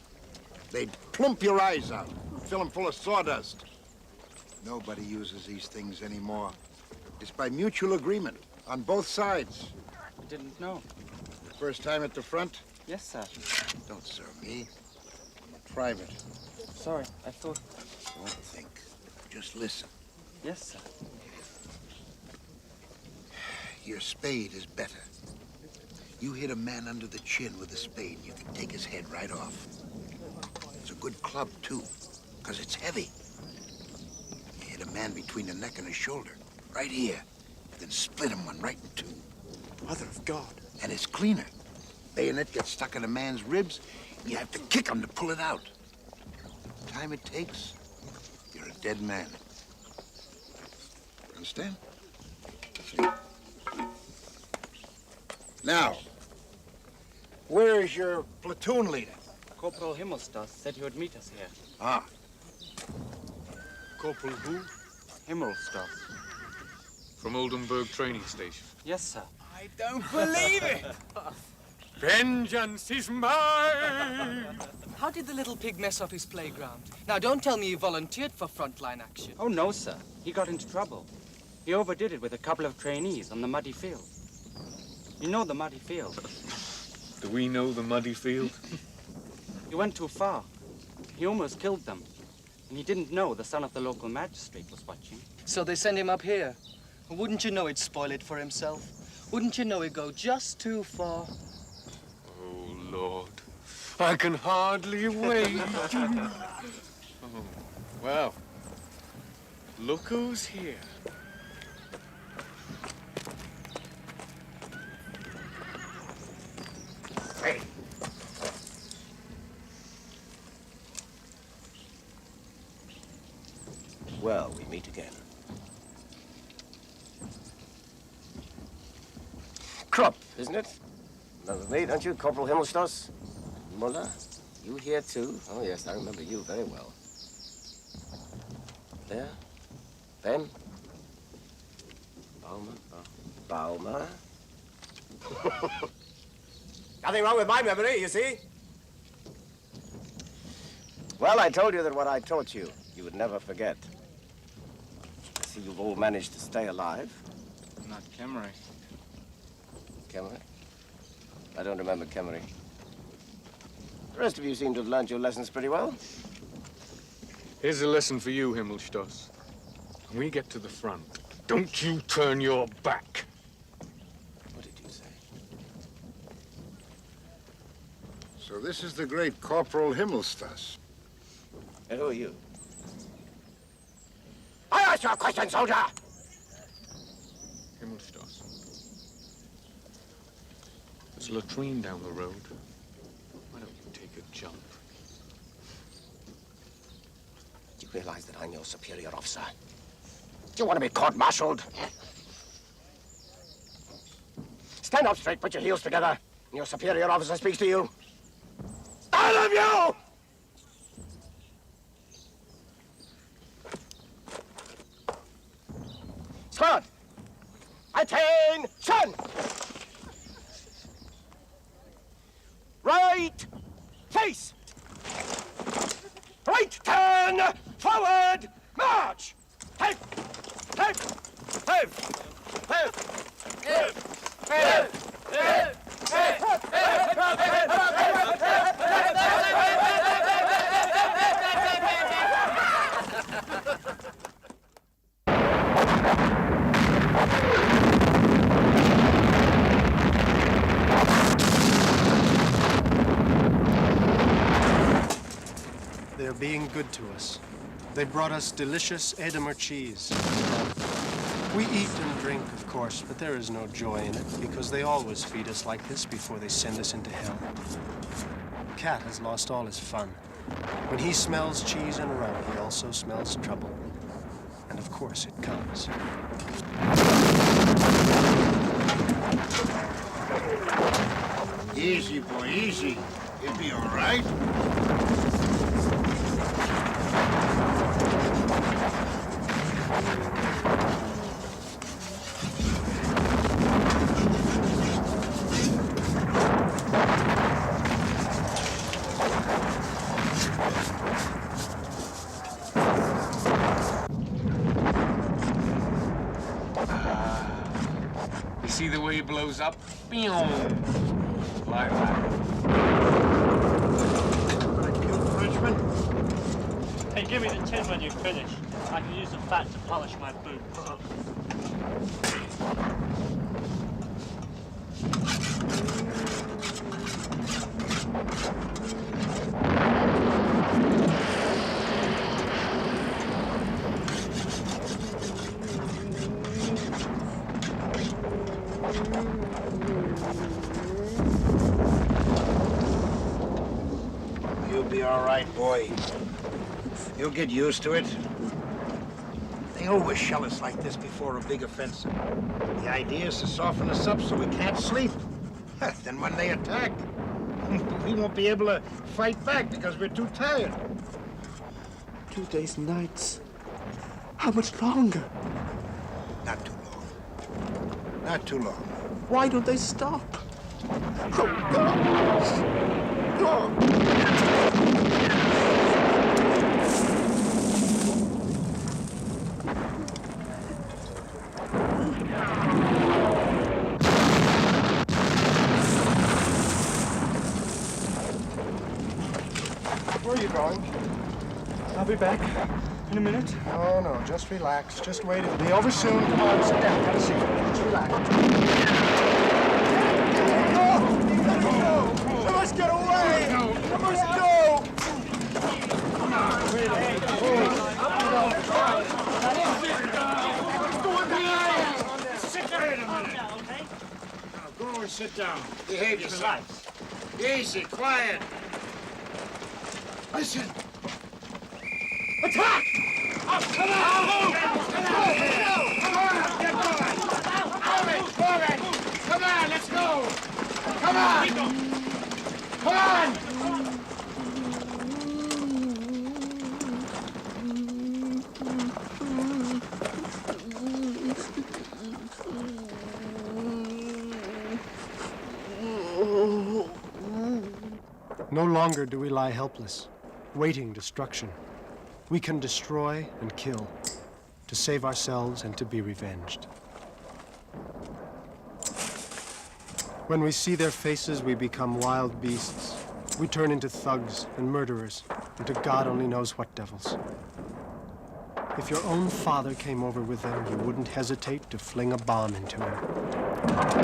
They'd plump your eyes out, fill them full of sawdust. Nobody uses these things anymore. It's by mutual agreement on both sides. I didn't know. First time at the front? Yes, sir. Don't serve me. I'm a private. Sorry, I thought... Don't think. Just listen. Yes, sir. Your spade is better. You hit a man under the chin with a spade, you can take his head right off. It's a good club, too, because it's heavy. You hit a man between the neck and the shoulder, right here. You can split him one right in two. Mother of God. And it's cleaner. Bayonet gets stuck in a man's ribs, you have to kick him to pull it out. The time it takes, you're a dead man. Understand? Now, where is your platoon leader? Corporal Himmelstoss said he would meet us here. Ah. Corporal who? Himmelstoss. From Oldenburg training station. Yes, sir. I don't believe it! Vengeance is mine! How did the little pig mess up his playground? Now, don't tell me he volunteered for frontline action. Oh, no, sir. He got into trouble. He overdid it with a couple of trainees on the muddy field. You know the muddy field. Do we know the muddy field? He went too far. He almost killed them. And he didn't know the son of the local magistrate was watching. So they send him up here. Wouldn't you know he'd spoil it for himself? Wouldn't you know he'd go just too far? Oh, Lord. I can hardly wait. Oh, well, look who's here. Hey. Well, we meet again. Krupp, isn't it? Remember me, don't you, Corporal Himmelsstoss? Muller, you here too? Oh, yes, I remember you very well. There? Ben? Baumer? Nothing wrong with my memory, you see? Well, I told you that what I taught you, you would never forget. I see you've all managed to stay alive. Not Kemery. Kemery? I don't remember Kemery. The rest of you seem to have learned your lessons pretty well. Here's a lesson for you, Himmelsstoss. When we get to the front, don't you turn your back. What did you say? So this is the great Corporal Himmelsstoss. And who are you? I asked you a question, soldier! Himmelsstoss. There's a latrine down the road. Why don't you take a jump? Do you realize that I'm your superior officer? Do you want to be court-martialed? Stand up straight, put your heels together, and your superior officer speaks to you. All of you! Squad! Attention! Right face! Right turn! Forward! March! Head! Head! Head! Head! Head! Head! They're being good to us. They brought us delicious Edamer cheese. We eat and drink, of course, but there is no joy in it because they always feed us like this before they send us into hell. Cat has lost all his fun. When he smells cheese and rum, he also smells trouble. And of course it comes. Easy, boy, easy. You'll be all right. You see the way he blows up? Like that. Hey, give me the tin when you finish. I can use the fat to polish my boot. You'll be all right, boy. You'll get used to it. They always shell us like this before a big offensive. The idea is to soften us up so we can't sleep. Then when they attack, we won't be able to fight back because we're too tired. 2 days and nights. How much longer? Not too long. Not too long. Why don't they stop? Oh, God! God! Where are you going? I'll be back in a minute. No, no, just relax. Just wait. It'll be over soon. Come on, sit down. Have a seat. Just relax. Go! Let us get away! Let us go! Come on, Go and sit down. Behave yourself. Easy, quiet. Listen. Attack! Come on! Come on! Get going! Come on, let's Come on! Come on! No longer do we lie helpless, waiting destruction. We can destroy and kill, to save ourselves and to be revenged. When we see their faces, we become wild beasts. We turn into thugs and murderers, into God only knows what devils. If your own father came over with them, you wouldn't hesitate to fling a bomb into him.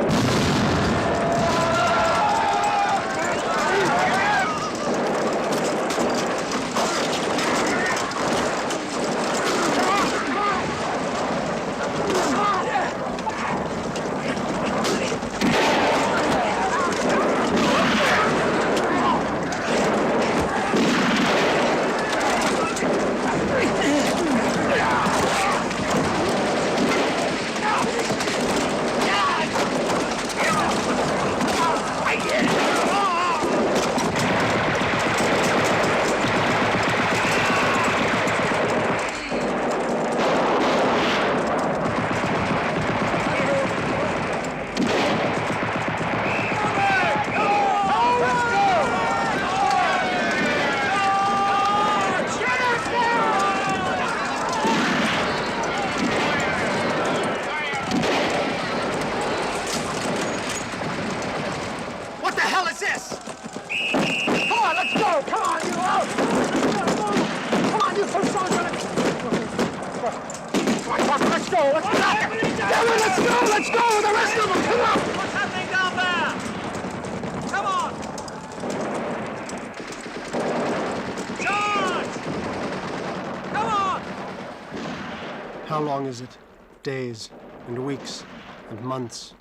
How long is it? Days and weeks and months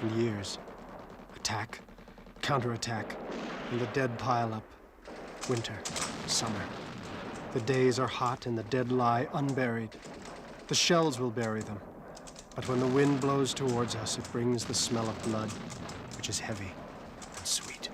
and years. Attack, counterattack, and the dead pile up. Winter, summer. The days are hot and the dead lie unburied. The shells will bury them. But when the wind blows towards us, it brings the smell of blood, which is heavy and sweet.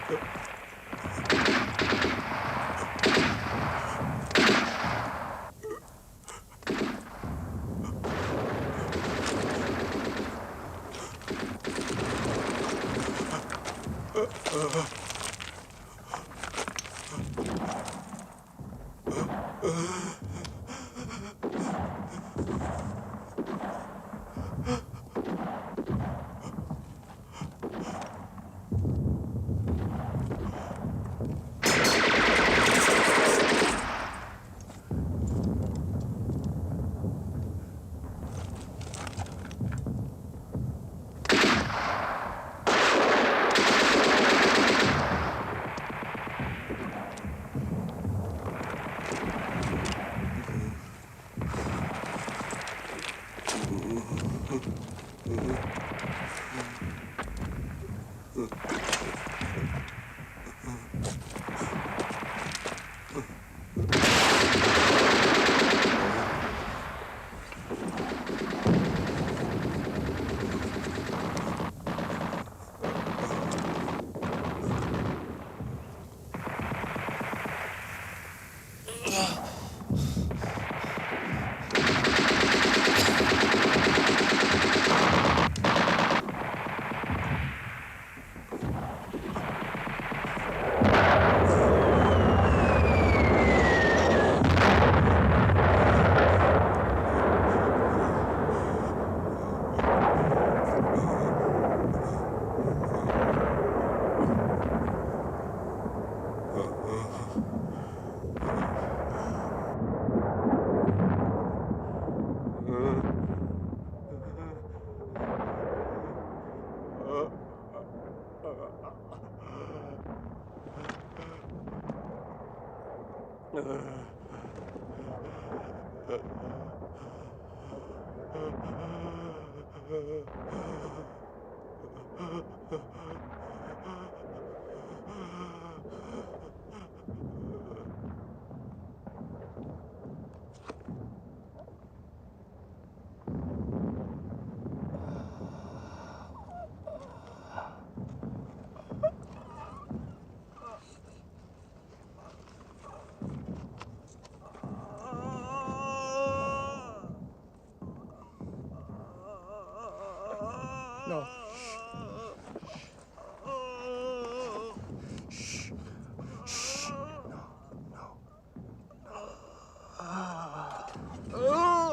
No.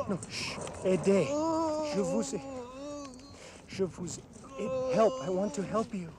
No, shh. Aidez. Je vous aide. Help. I want to help you.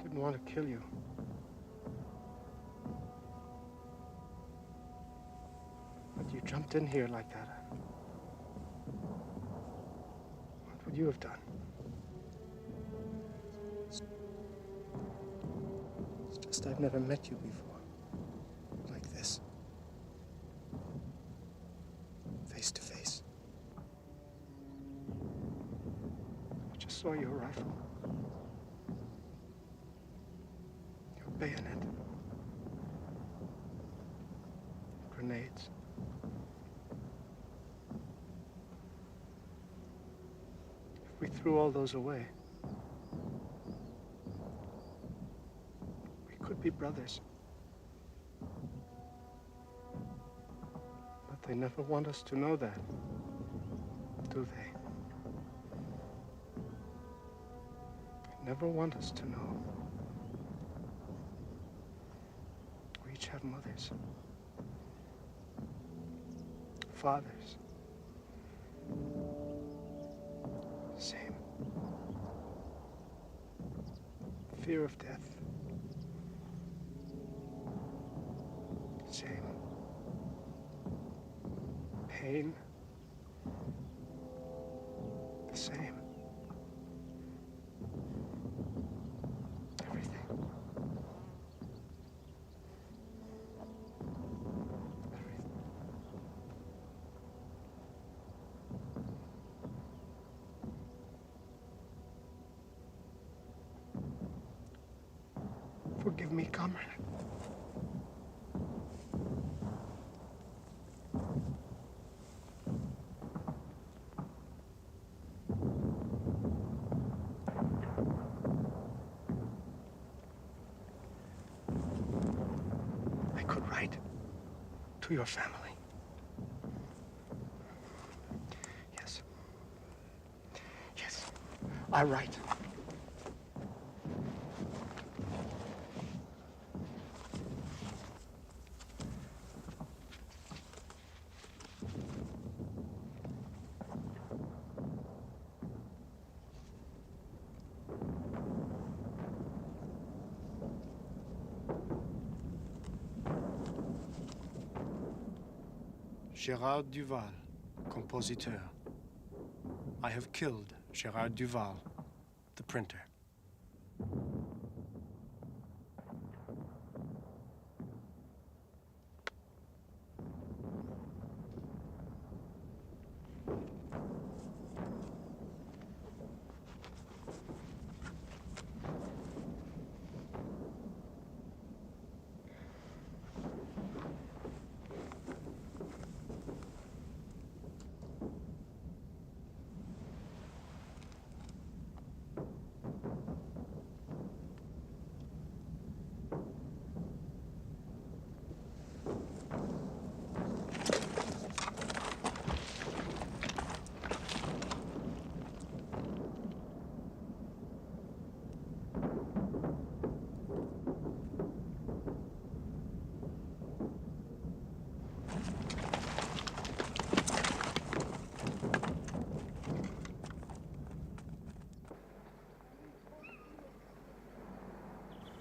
Didn't want to kill you. But you jumped in here like that. What would you have done? It's just I've never met you before. Like this. Face to face. I just saw your rifle. Your bayonet. Grenades. If we threw all those away, we could be brothers. They never want us to know that, do they? They never want us to know. We each have mothers, fathers. Same. Fear of death. Same. Pain. The same. Everything. Forgive me, comrade. I could write to your family. Yes. Yes, I write. Gérard Duval, compositeur. I have killed Gérard Duval, the printer.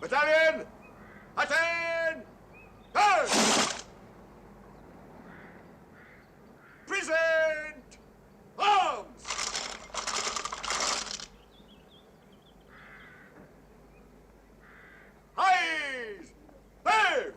Battalion! Attain! Go! Present! Arms! Eyes! There!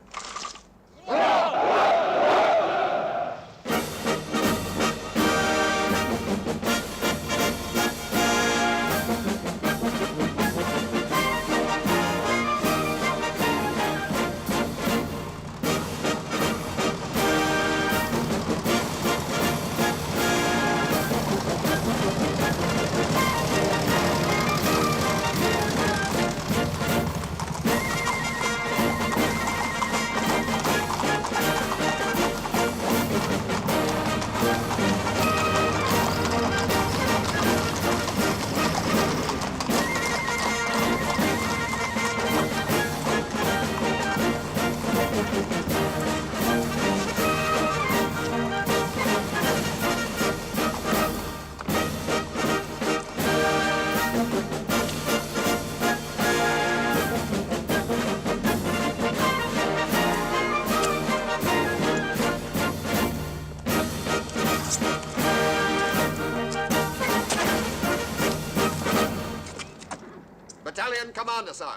Battalion Commander, sir.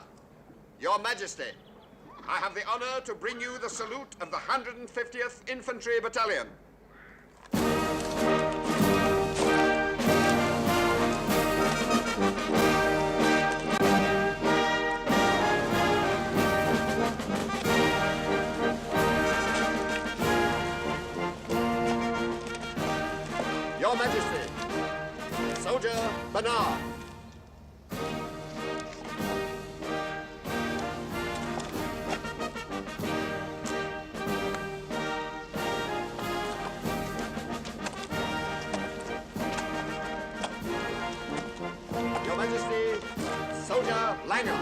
Your Majesty, I have the honor to bring you the salute of the 150th Infantry Battalion. Your Majesty, Soldier Bernard. Junior Lanyard.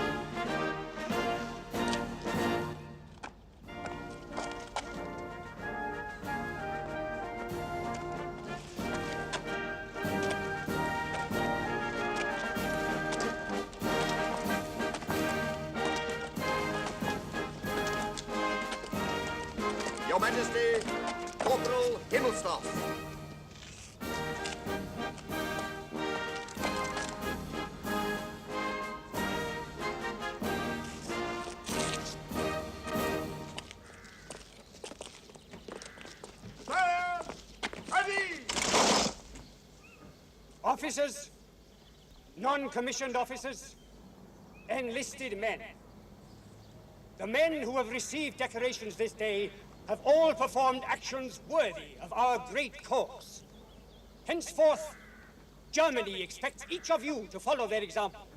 Your Majesty, Corporal Himmelstoss. Officers, non-commissioned officers, enlisted men. The men who have received decorations this day have all performed actions worthy of our great cause. Henceforth, Germany expects each of you to follow their example.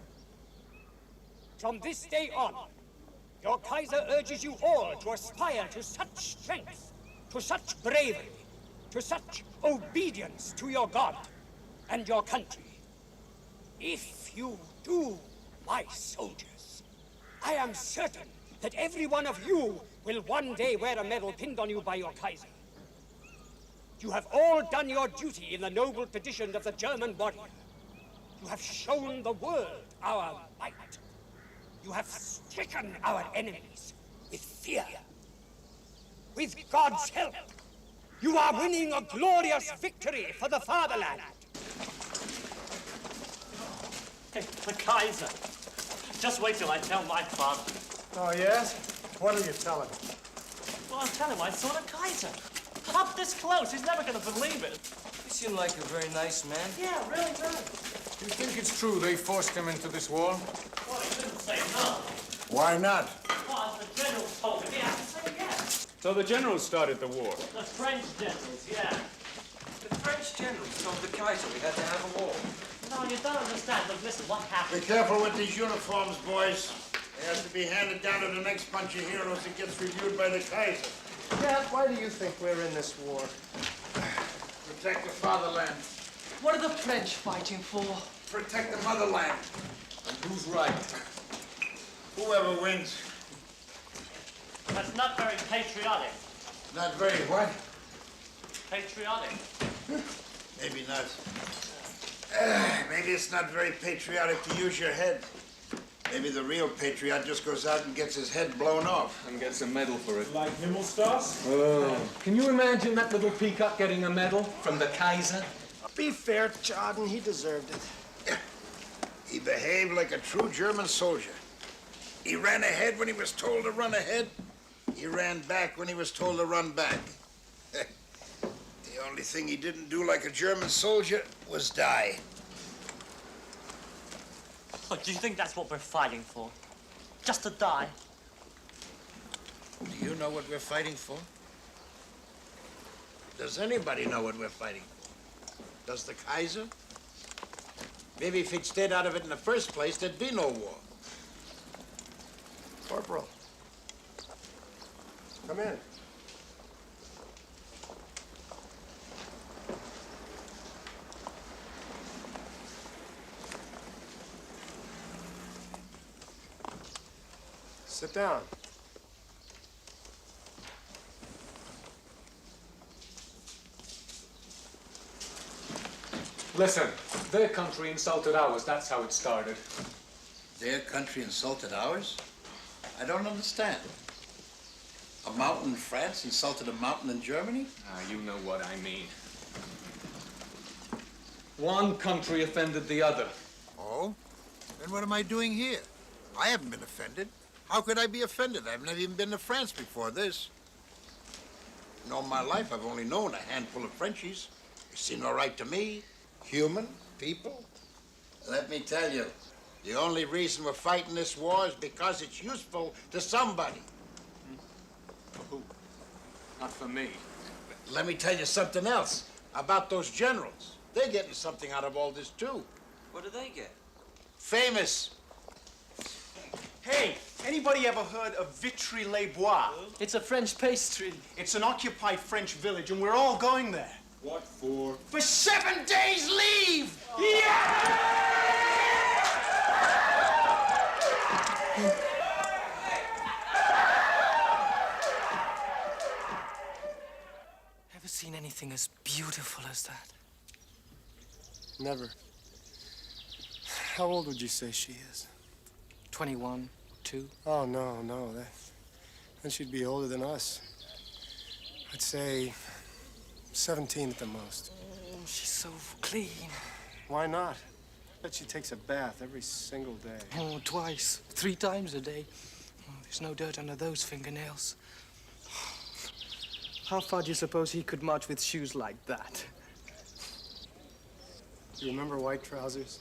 From this day on, your Kaiser urges you all to aspire to such strength, to such bravery, to such obedience to your God and your country. If you do, my soldiers, I am certain that every one of you will one day wear a medal pinned on you by your Kaiser. You have all done your duty in the noble tradition of the German warrior. You have shown the world our might. You have stricken our enemies with fear. With God's help, you are winning a glorious victory for the fatherland. Hey, the Kaiser. Just wait till I tell my father. Oh, yes? What'll you tell him? Well, I'll tell him I saw the Kaiser. Up this close, he's never gonna believe it. You seem like a very nice man. Yeah, really nice. Do you think it's true they forced him into this war? Well, he didn't say no. Why not? Well, the general told me, yeah, I say yes. So the generals started the war. The French generals, yeah. The French generals told the Kaiser we had to have a war. No, you don't understand. Look, listen, what happened? Be careful with these uniforms, boys. They have to be handed down to the next bunch of heroes that gets reviewed by the Kaiser. Dad, why do you think we're in this war? Protect the fatherland. What are the French fighting for? Protect the motherland. And who's right? Whoever wins. That's not very patriotic. Not very what? Patriotic. Maybe not. Maybe it's not very patriotic to use your head. Maybe the real patriot just goes out and gets his head blown off. And gets a medal for it. Like Himmelstoss? Oh. Can you imagine that little peacock getting a medal from the Kaiser? Be fair, Jordan, he deserved it. He behaved like a true German soldier. He ran ahead when he was told to run ahead. He ran back when he was told to run back. The only thing he didn't do like a German soldier was die. Look, do you think that's what we're fighting for? Just to die? Do you know what we're fighting for? Does anybody know what we're fighting for? Does the Kaiser? Maybe if he'd stayed out of it in the first place, there'd be no war. Corporal. Come in. Sit down. Listen, their country insulted ours. That's how it started. Their country insulted ours? I don't understand. A mountain in France insulted a mountain in Germany? You know what I mean. One country offended the other. Oh? Then what am I doing here? I haven't been offended. How could I be offended? I've never even been to France before this. In all my life, I've only known a handful of Frenchies. They seemed all right to me. Human, people. Let me tell you, the only reason we're fighting this war is because it's useful to somebody. For who? Not for me. Let me tell you something else about those generals. They're getting something out of all this, too. What do they get? Famous. Hey, anybody ever heard of Vitry-les-Bois? It's a French pastry. It's an occupied French village, and we're all going there. What for? For 7 days leave! anything as beautiful as that. Never. How old would you say she is? 21, 2. Oh, no, no. Then she'd be older than us. I'd say 17 at the most. Oh, she's so clean. Why not? Bet she takes a bath every single day. Oh, twice, 3 times a day. Oh, there's no dirt under those fingernails. How far do you suppose he could march with shoes like that? You remember white trousers?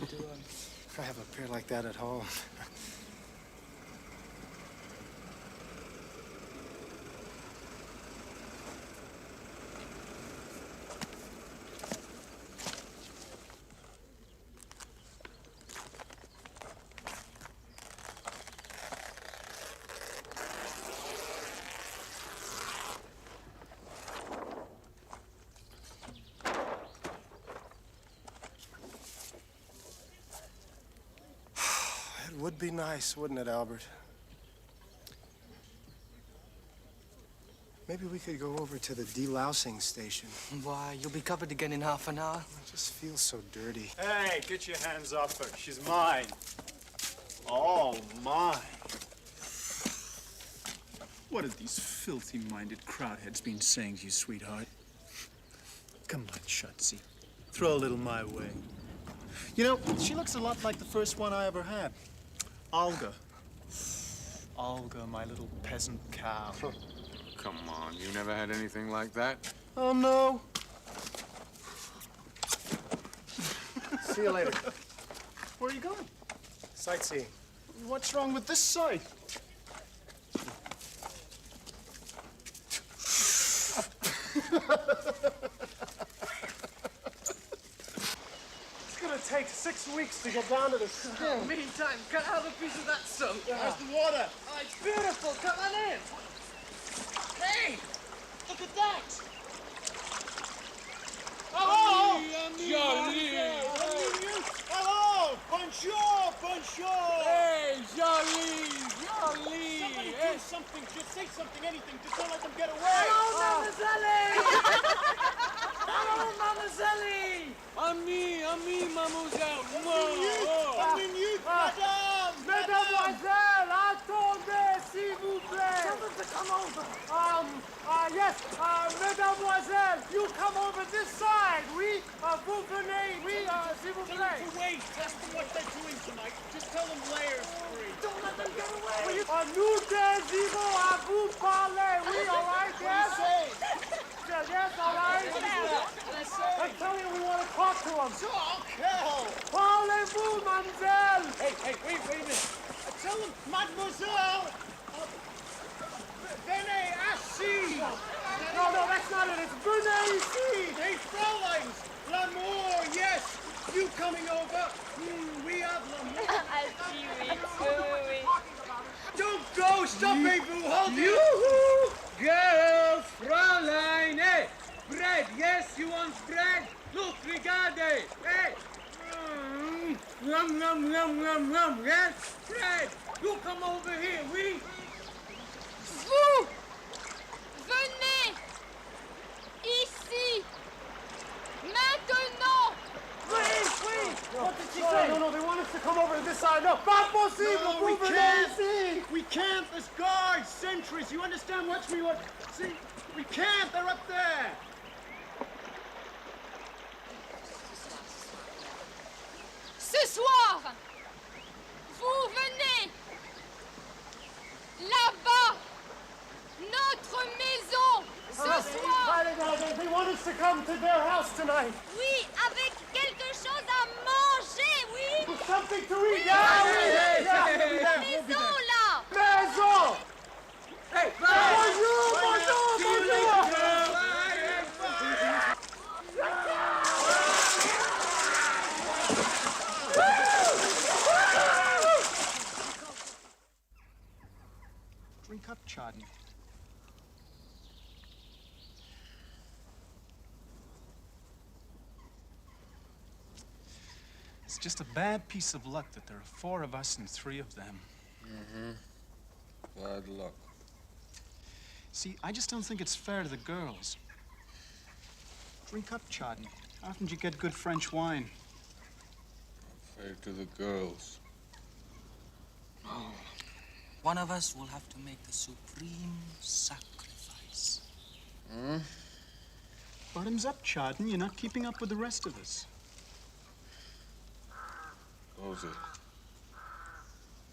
Do I? I have a pair like that at home. It would be nice, wouldn't it, Albert? Maybe we could go over to the delousing station. Why, you'll be covered again in half an hour. I just feel so dirty. Hey, get your hands off her. She's mine. All mine. What have these filthy-minded crowd-heads been saying to you, sweetheart? Come on, Shotzi. Throw a little my way. You know, she looks a lot like the first one I ever had. Olga. Olga, my little peasant cow. Come on, you never had anything like that? Oh, no. See you later. Where are you going? Sightseeing. What's wrong with this site? It's gonna take 6 weeks to get down to the skin. Meantime, cut out a piece of that soap. How's the water? Oh, it's beautiful. Come on in. Hey, look at that. Hello! Jolie! Hello! Bonjour! Bonjour! Hey, Jolie! Jolie! Somebody do something. Just say something, anything. Just don't let them get away. Hello, Mademoiselle! Hello, Mademoiselle! Ami, mademoiselle! Madame! Mademoiselle, attendez, s'il vous plaît! Tell them to come over. Yes, Mademoiselle, you come over this side. Oui, vous venez, oui, s'il vous plaît. Wait, test them what they're doing tonight. Just tell them layers free. Don't let them get away! Nous désirons à vous parler. Oui, all right, yes? Yes, all right. I'm telling you, we want to talk to him. Talk? Hell! Parlez-vous, mademoiselle? Hey, wait a minute. Tell them, mademoiselle, venez assis. No, that's not it. It's venez ici. Hey, Fräuleins, l'amour, yes. You coming over? We have l'amour. Don't go, stoppez-vous, hold it. Yoo-hoo! Girl, Fräulein, hey! Bread, yes, you want bread? Look, regardez, hey! Yum, yes? Bread, you come over here, oui? Vous venez ici maintenant. Oui. What did she say? No, they want us to come over to this side. No, pas possible. No, we can't. We can't. There's guards, sentries. You understand? Watch me. See, we can't. They're up there. Ce soir, vous venez là-bas, notre maison. Ce soir. They want us to come to their house tonight. Oui, avec quelque chose à manger, oui. Something to eat. Yeah, La maison là. Maison. Hey, Bonjour. Drink up, Chardon. It's just a bad piece of luck that there are 4 of us and 3 of them. Bad luck. See, I just don't think it's fair to the girls. Drink up, Chardon. How often do you get good French wine? Fair to the girls. Oh. One of us will have to make the supreme sacrifice. Bottoms up, Chardon. You're not keeping up with the rest of us. Close it.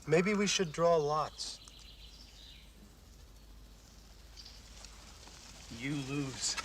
Maybe we should draw lots. You lose.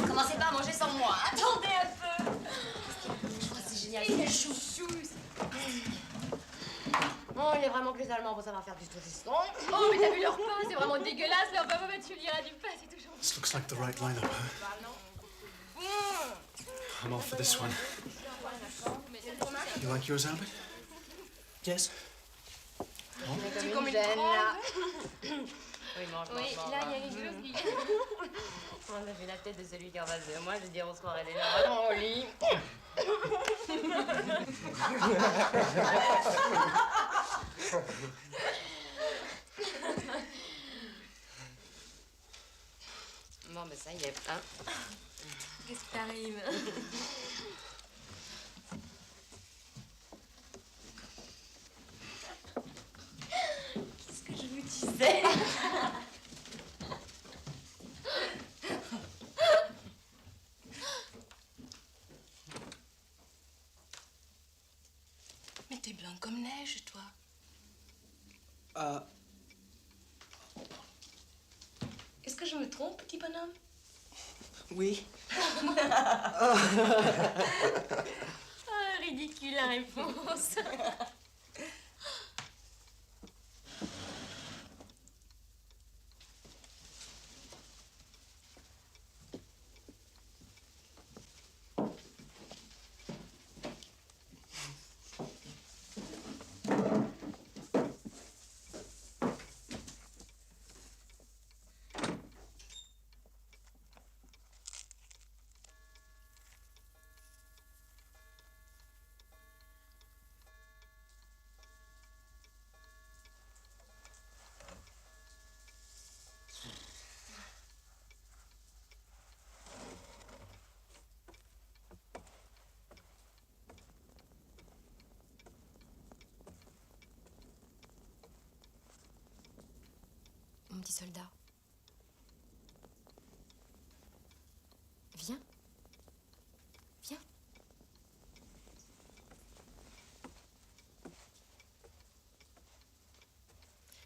Commencez pas à manger sans moi. Attendez un peu. Je crois que c'est génial. Il est chou. Oh, il est vraiment que les Allemands vont savoir faire du saucisson. Oh, mais t'as vu leur pain? C'est vraiment dégueulasse. Leur pain, tu liras du pain, c'est toujours. This looks like the right lineup, huh? I'm all for this one. You like yours, Albert? Yes. Tu comme une gêne, là. Oui, mange, Oui, mange, là, mange. il y a quelque chose qui... On a vu la tête de celui qui est en face de moi, je dis on se croirait déjà vraiment au lit. Bon, ben ça y est, hein. Qu'est-ce qui t'arrive? Qu'est-ce que je vous disais? Mais t'es blanc comme neige, toi. Est-ce que je me trompe, petit bonhomme? Oui. Ah, ridicule la réponse. Mon petit soldat. Viens. Viens.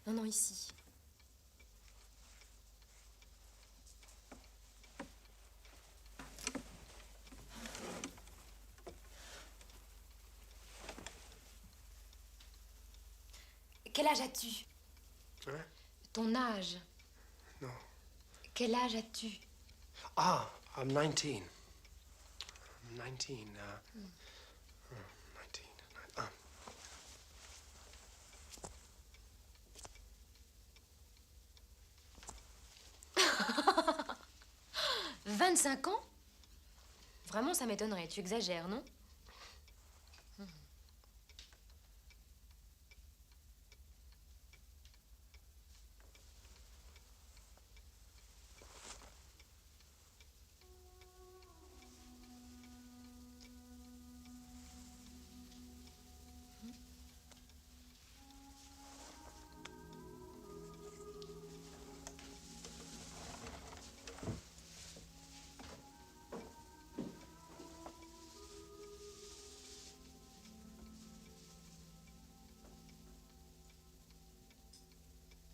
Non, non, ici. Quel âge as-tu? Hein? Ton âge. No. Quel âge as-tu? Ah, I'm 19. I'm 19. 19. 25 ans? Vraiment, ça m'étonnerait. Tu exagères, non?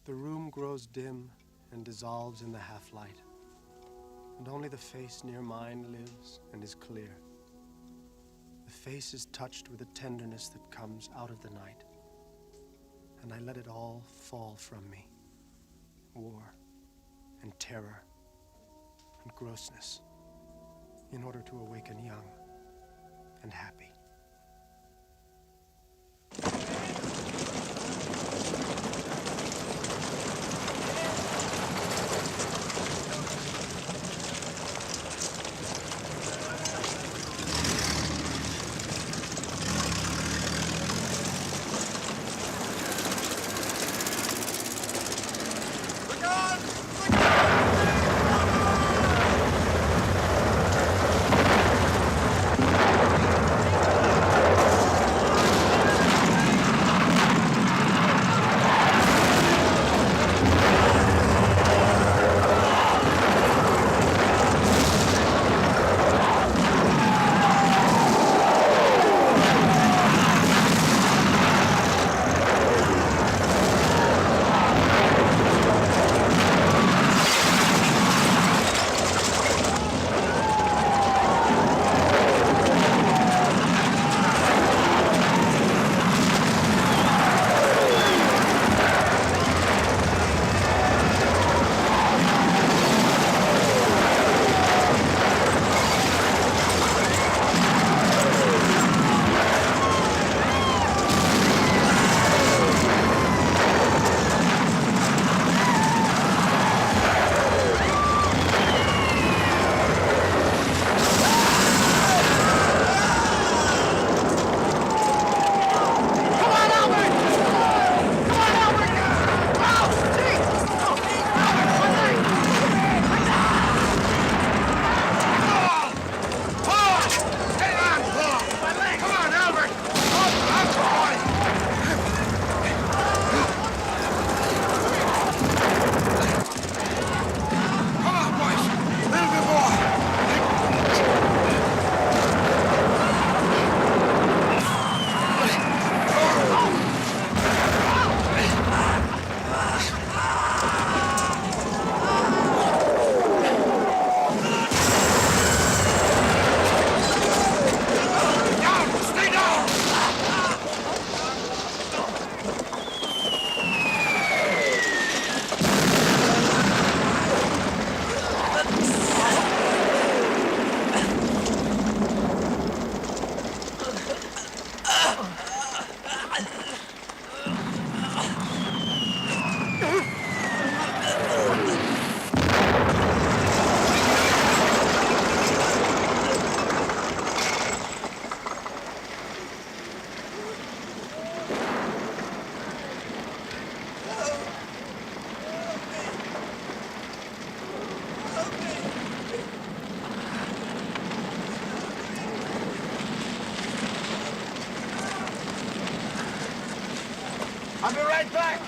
The room grows dim and dissolves in the half-light, and only the face near mine lives and is clear. The face is touched with a tenderness that comes out of the night, and I let it all fall from me. War and terror and grossness, in order to awaken young and happy. I'll be right back.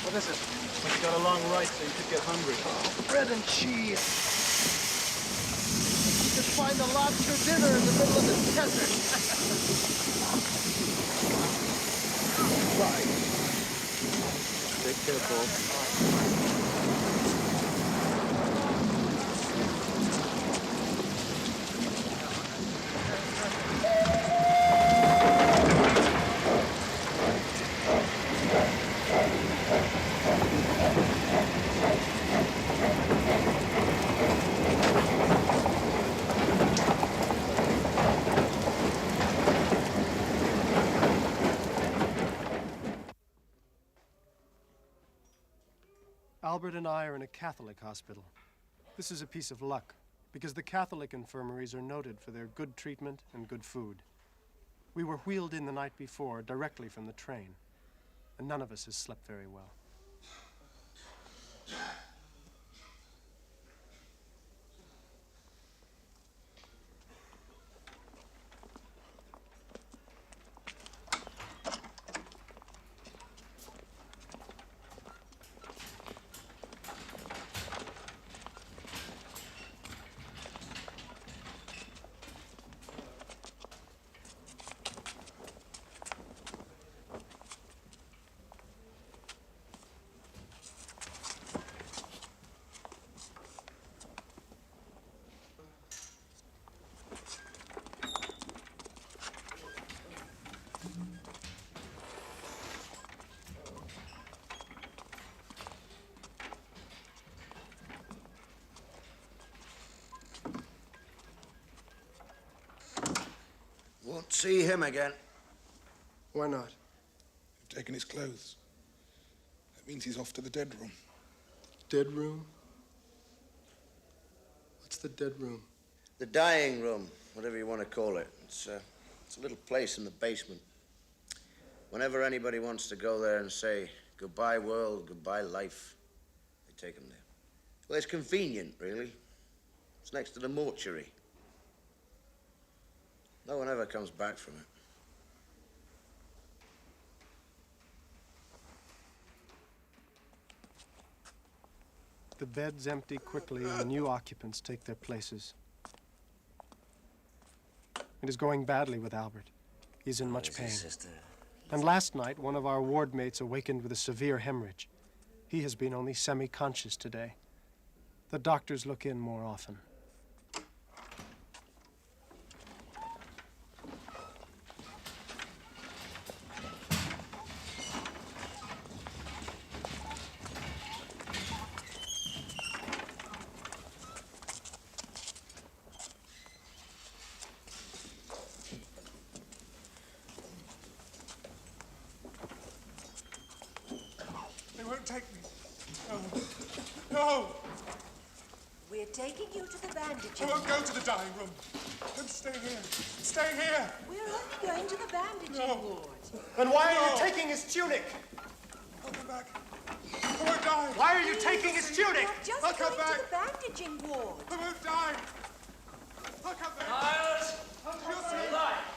What is it? Well, you got a long ride, so you could get hungry. Bread and cheese. You could find a lobster dinner in the middle of the desert. Right. Take care, Paul. Albert and I are in a Catholic hospital. This is a piece of luck, because the Catholic infirmaries are noted for their good treatment and good food. We were wheeled in the night before, directly from the train, and none of us has slept very well. Won't see him again. Why not? You've taken his clothes. That means he's off to the dead room. Dead room? What's the dead room? The dying room, whatever you want to call it. It's a little place in the basement. Whenever anybody wants to go there and say, goodbye world, goodbye life, they take them there. Well, it's convenient, really. It's next to the mortuary. No one ever comes back from it. The beds empty quickly and the new occupants take their places. It is going badly with Albert. He's in much pain. And last night, one of our ward mates awakened with a severe hemorrhage. He has been only semi-conscious today. The doctors look in more often. They won't take me. No. No! We're taking you to the bandaging. I won't go to the dying room. Then stay here. Stay here. We're only going to the bandaging ward. Then why are you taking his tunic? I'll come back. I won't die. Why are you taking his tunic? We're just I'll come going back. to the bandaging ward. I won't die. I'll come back. Liars! You'll see. Liars!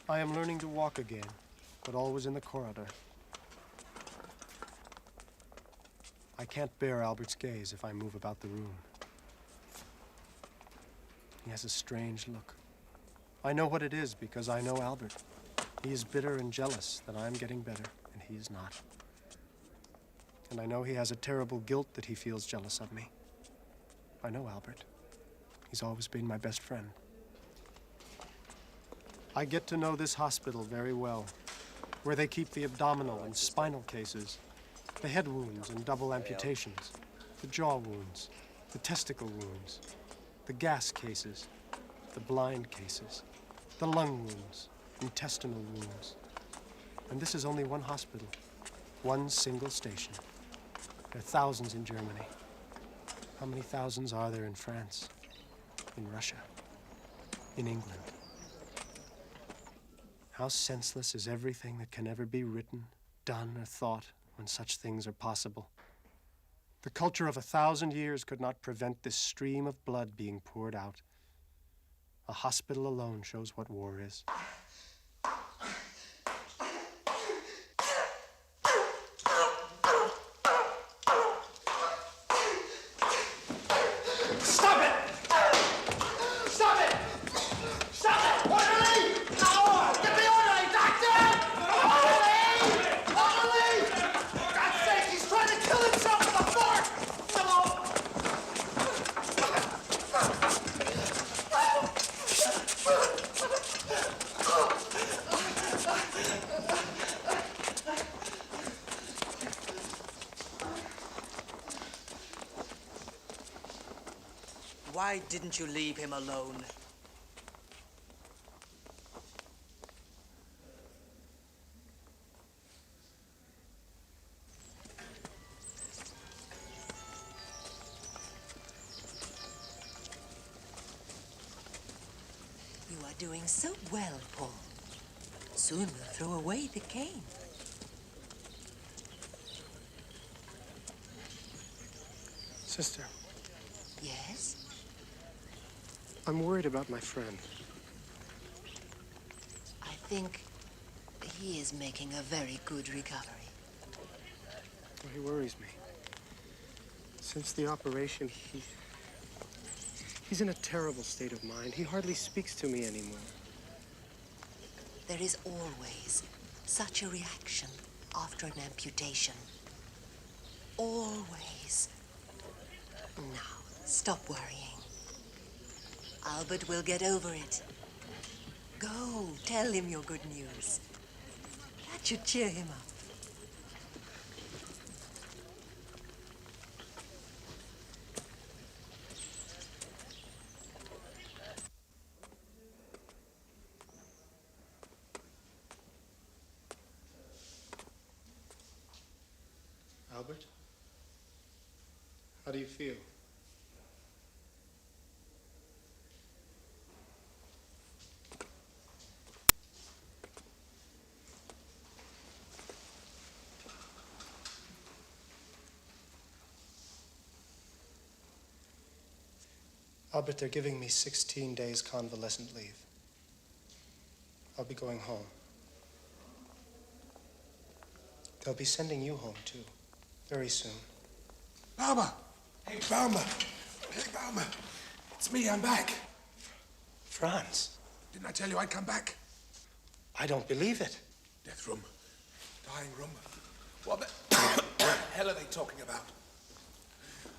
I am learning to walk again, but always in the corridor. I can't bear Albert's gaze if I move about the room. He has a strange look. I know what it is because I know Albert. He is bitter and jealous that I am getting better, and he is not. And I know he has a terrible guilt that he feels jealous of me. I know Albert. He's always been my best friend. I get to know this hospital very well, where they keep the abdominal and spinal cases, the head wounds and double amputations, the jaw wounds, the testicle wounds, the gas cases, the blind cases, the lung wounds, intestinal wounds. And this is only one hospital, one single station. There are thousands in Germany. How many thousands are there in France, in Russia, in England? How senseless is everything that can ever be written, done, or thought when such things are possible. The culture of 1,000 years could not prevent this stream of blood being poured out. A hospital alone shows what war is. Stop it! Stop it! Stop it! Orderly! No! Get the orderly, doctor! Orderly! Orderly! For God's sake, he's trying to kill himself with a fork! Why didn't you leave him alone? You are doing so well, Paul. Soon we'll throw away the cane. Sister, Yes? I'm worried about my friend. I think he is making a very good recovery. Well, he worries me. Since the operation, he's in a terrible state of mind. He hardly speaks to me anymore. There is always such a reaction after an amputation. Always. Now, stop worrying. Albert will get over it. Go, tell him your good news. That should cheer him up. Albert? How do you feel? Albert, they're giving me 16 days convalescent leave. I'll be going home. They'll be sending you home, too, very soon. Baumer! Hey, Baumer! Hey, Baumer! It's me, I'm back. Franz. Didn't I tell you I'd come back? I don't believe it. Death room. Dying room. What the hell are they talking about?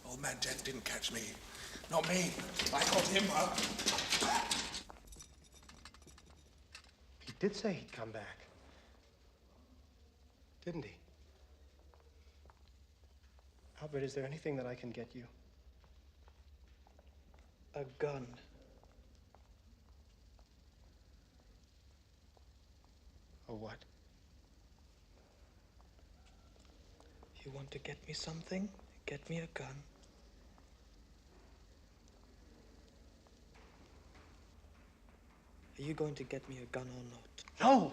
Old man Death didn't catch me. Not me. I caught him up. He did say he'd come back. Didn't he? Albert, is there anything that I can get you? A gun. A what? You want to get me something? Get me a gun. Are you going to get me a gun or not? No!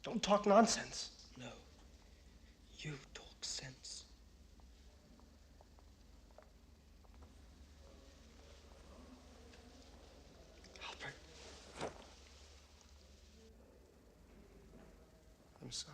Don't talk nonsense. No. You talk sense. Albert. I'm sorry.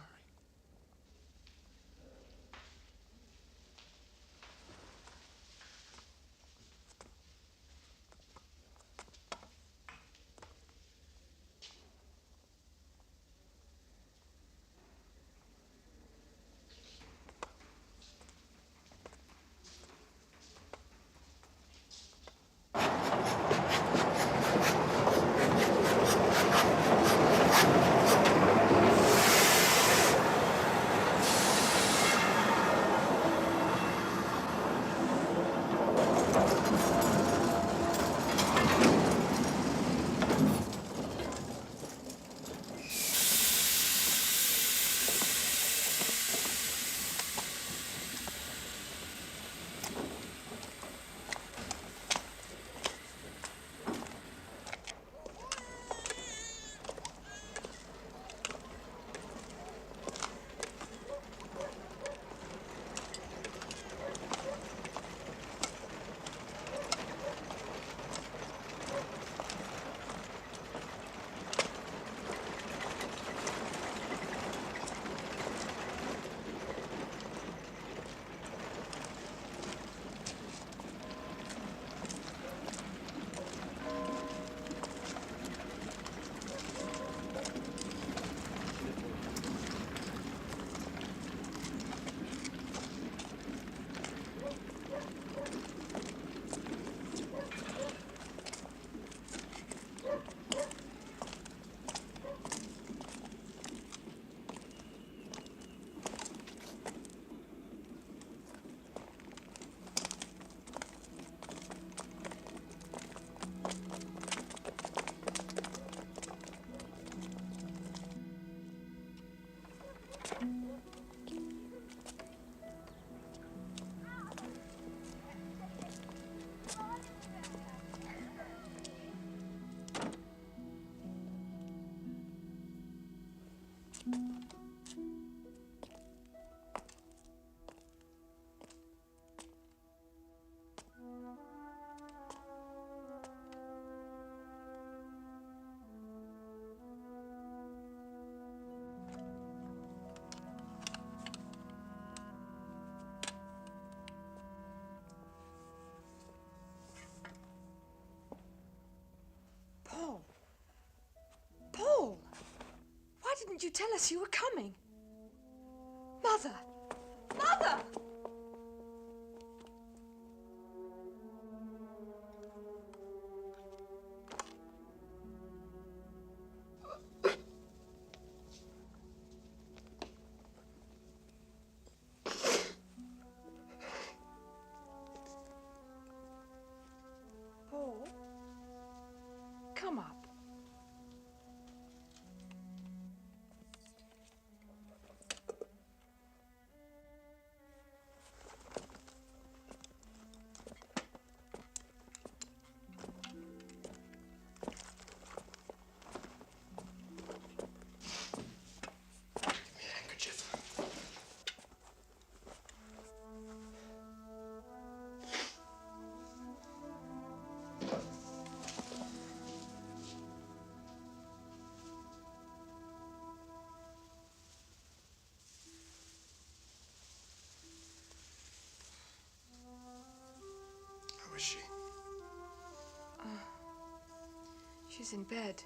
didn't you tell us you were coming? Mother! Mother! Paul, come up. How is she? She's in bed.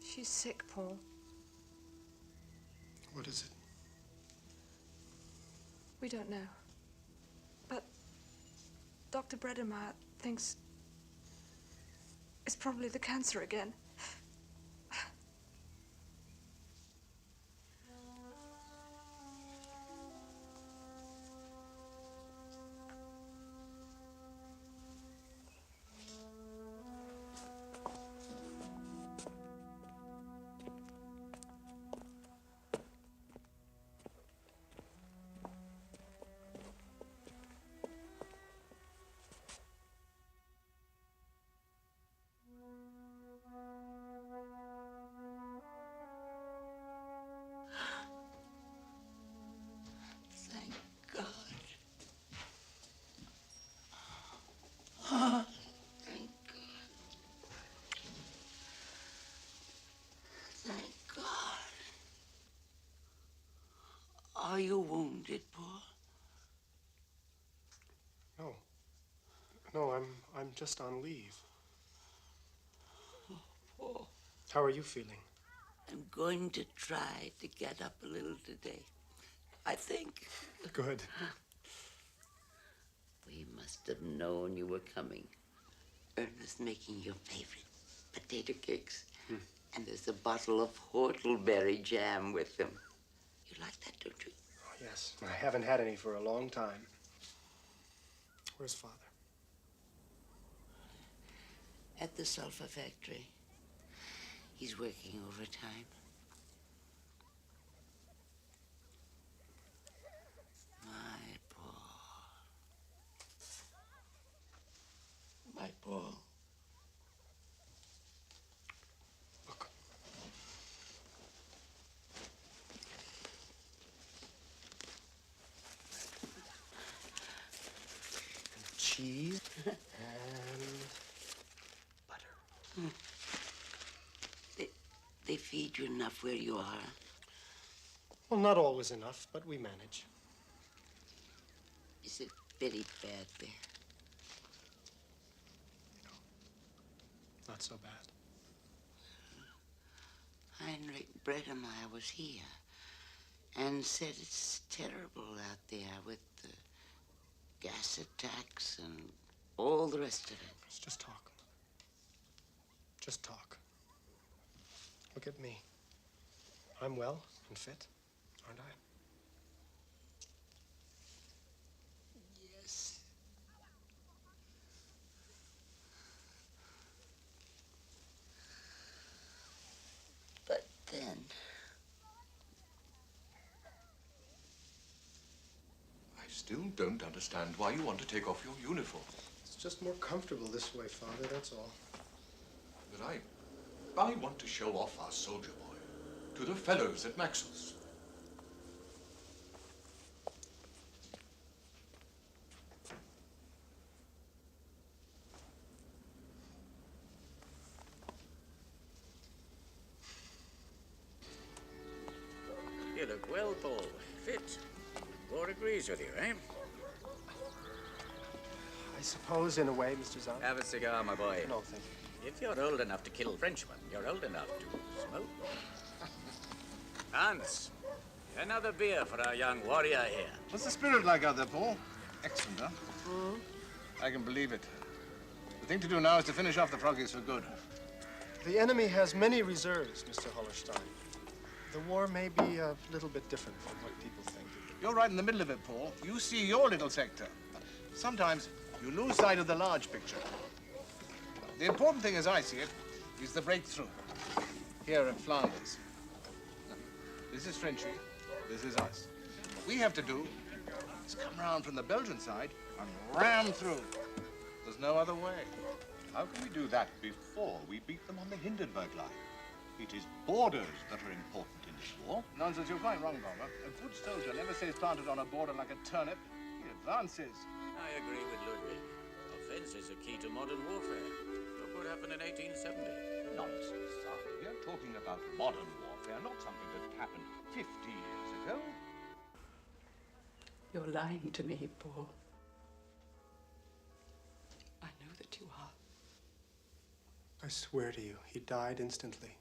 She's sick, Paul. What is it? We don't know. But Dr. Bredemeyer thinks it's probably the cancer again. Thank God. Oh, thank God. Thank God. Are you wounded, Paul? No. No, I'm just on leave. Paul, How are you feeling? I'm going to try to get up a little today. I think. Good. We must have known you were coming. Ernest's making your favorite potato cakes. And there's a bottle of whortleberry jam with them. You like that, don't you? Oh, yes. I haven't had any for a long time. Where's Father? At the sulfur factory. He's working overtime. My Paul. My Paul. Cheese and butter. They feed you enough where you are. Well, not always enough, but we manage. Is it very bad there? Not so bad. Heinrich Bredemeyer was here and said it's terrible out there with the gas attacks and all the rest of it. Let's just talk. Just talk. Look at me. I'm well and fit, aren't I? Yes. But then... I still don't understand why you want to take off your uniform. It's just more comfortable this way, Father, that's all. But I want to show off our soldier boy to the fellows at Maxwell's. You look well, Paul. Fit. Gore agrees with you, eh? I suppose, in a way, Mr. Zahn. Have a cigar, my boy. No, thank you. If you're old enough to kill Frenchmen, you're old enough to smoke. Hans, another beer for our young warrior here. What's the spirit like out there, Paul? Excellent, huh? I can believe it. The thing to do now is to finish off the Froggies for good. The enemy has many reserves, Mr. Hollerstein. The war may be a little bit different from what people think. You're right in the middle of it, Paul. You see your little sector. Sometimes you lose sight of the large picture. The important thing, as I see it, is the breakthrough. Here in Flanders. This is Frenchy. This is us. What we have to do is come round from the Belgian side and ram through. There's no other way. How can we do that before we beat them on the Hindenburg line? It is borders that are important in this war. Nonsense, you're quite wrong, Bomber. A good soldier never stays planted on a border like a turnip. He advances. I agree with Ludwig. Offense is a key to modern warfare. Look what happened in 1870. Nonsense, son. We're talking about modern warfare, not something that happened 50 years ago. You're lying to me, Paul. I know that you are. I swear to you, he died instantly.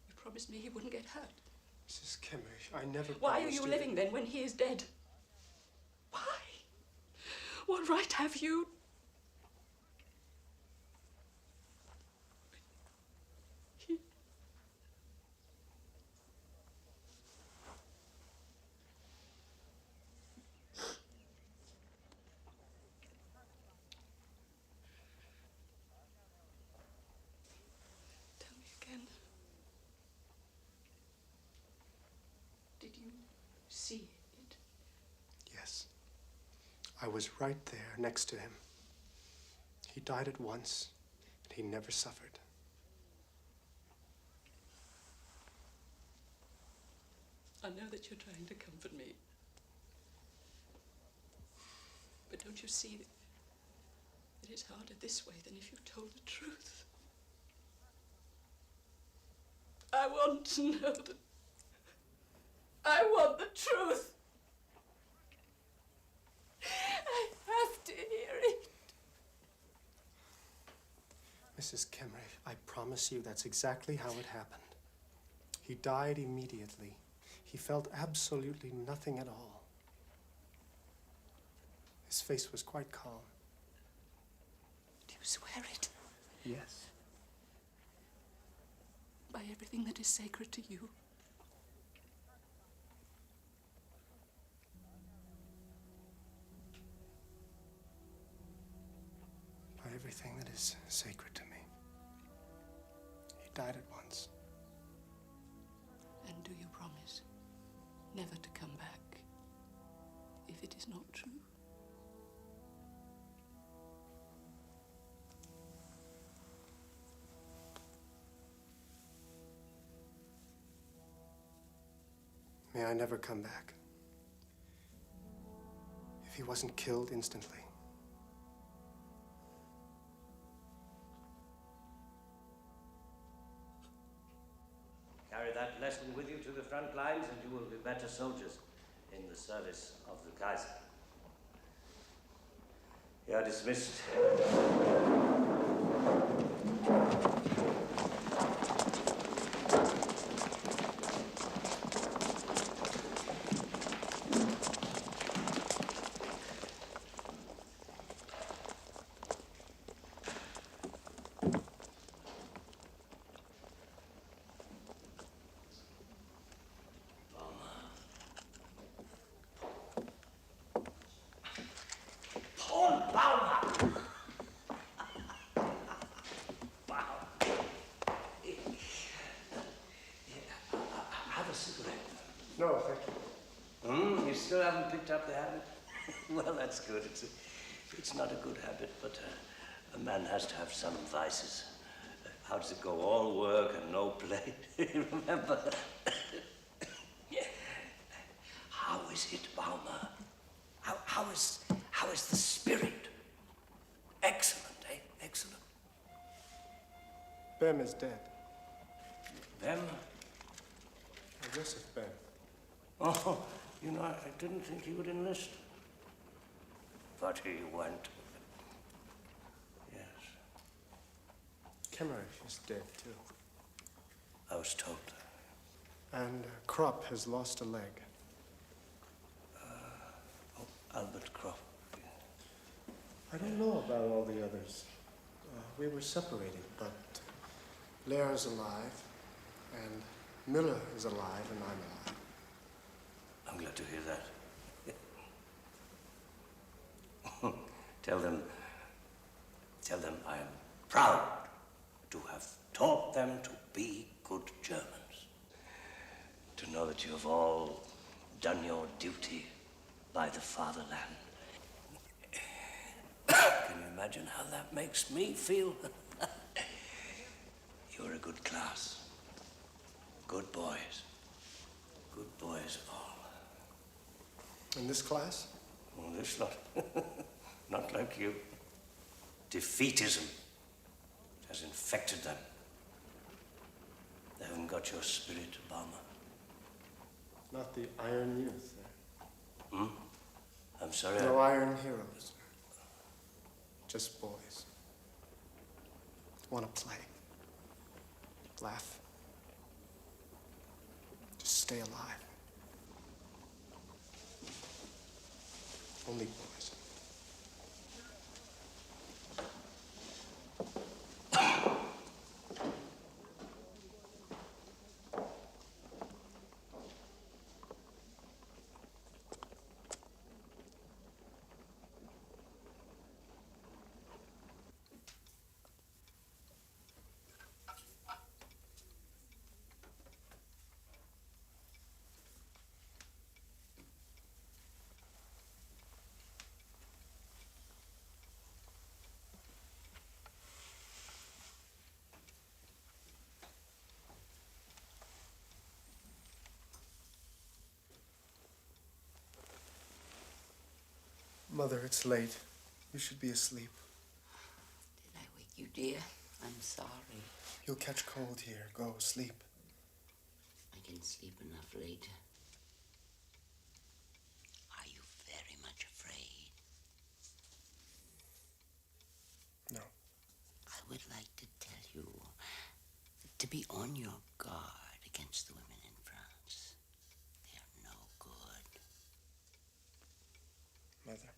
You promised me he wouldn't get hurt. Mrs. Kimmich, I never Why are promised you living then when he is dead? Why? What right have you? Did you see it? Yes. I was right there next to him. He died at once, and he never suffered. I know that you're trying to comfort me. But don't you see that it's harder this way than if you told the truth? I want to know that. I want the truth. I have to hear it. Mrs. Kimmich, I promise you that's exactly how it happened. He died immediately. He felt absolutely nothing at all. His face was quite calm. Do you swear it? Yes. By everything that is sacred to you. By everything that is sacred to me. He died at once. And do you promise never to come back if it is not true? May I never come back. If he wasn't killed instantly. Carry that lesson with you to the front lines and you will be better soldiers in the service of the Kaiser. You are dismissed. No, thank you. You still haven't picked up the habit? Well, that's good. It's not a good habit, but a man has to have some vices. How does it go? All work and no play. Remember? How is it, Baumer? How is the spirit? Excellent, eh? Excellent. Bem is dead. Bem? Joseph Bem. Oh, you know, I didn't think he would enlist. But he went. Yes. Kimmich is dead, too. I was told. And Krupp has lost a leg. Albert Krupp. I don't know about all the others. We were separated, but Lair's alive, and Miller is alive, and I'm alive. I'm glad to hear that. Tell them I am proud to have taught them to be good Germans. To know that you have all done your duty by the fatherland. Can you imagine how that makes me feel? You're a good class. Good boys. Good boys all. In this class? Oh, this lot. Not like you. Defeatism has infected them. They haven't got your spirit, Obama. Not the Iron Youth. I'm sorry. No iron heroes. Just boys. Want to play. Laugh. Just stay alive. Only boys. Mother, it's late. You should be asleep. Did I wake you, dear? I'm sorry. You'll catch cold here. Go, sleep. I can sleep enough later. Are you very much afraid? No. I would like to tell you to be on your guard against the women in France. They're no good. Mother,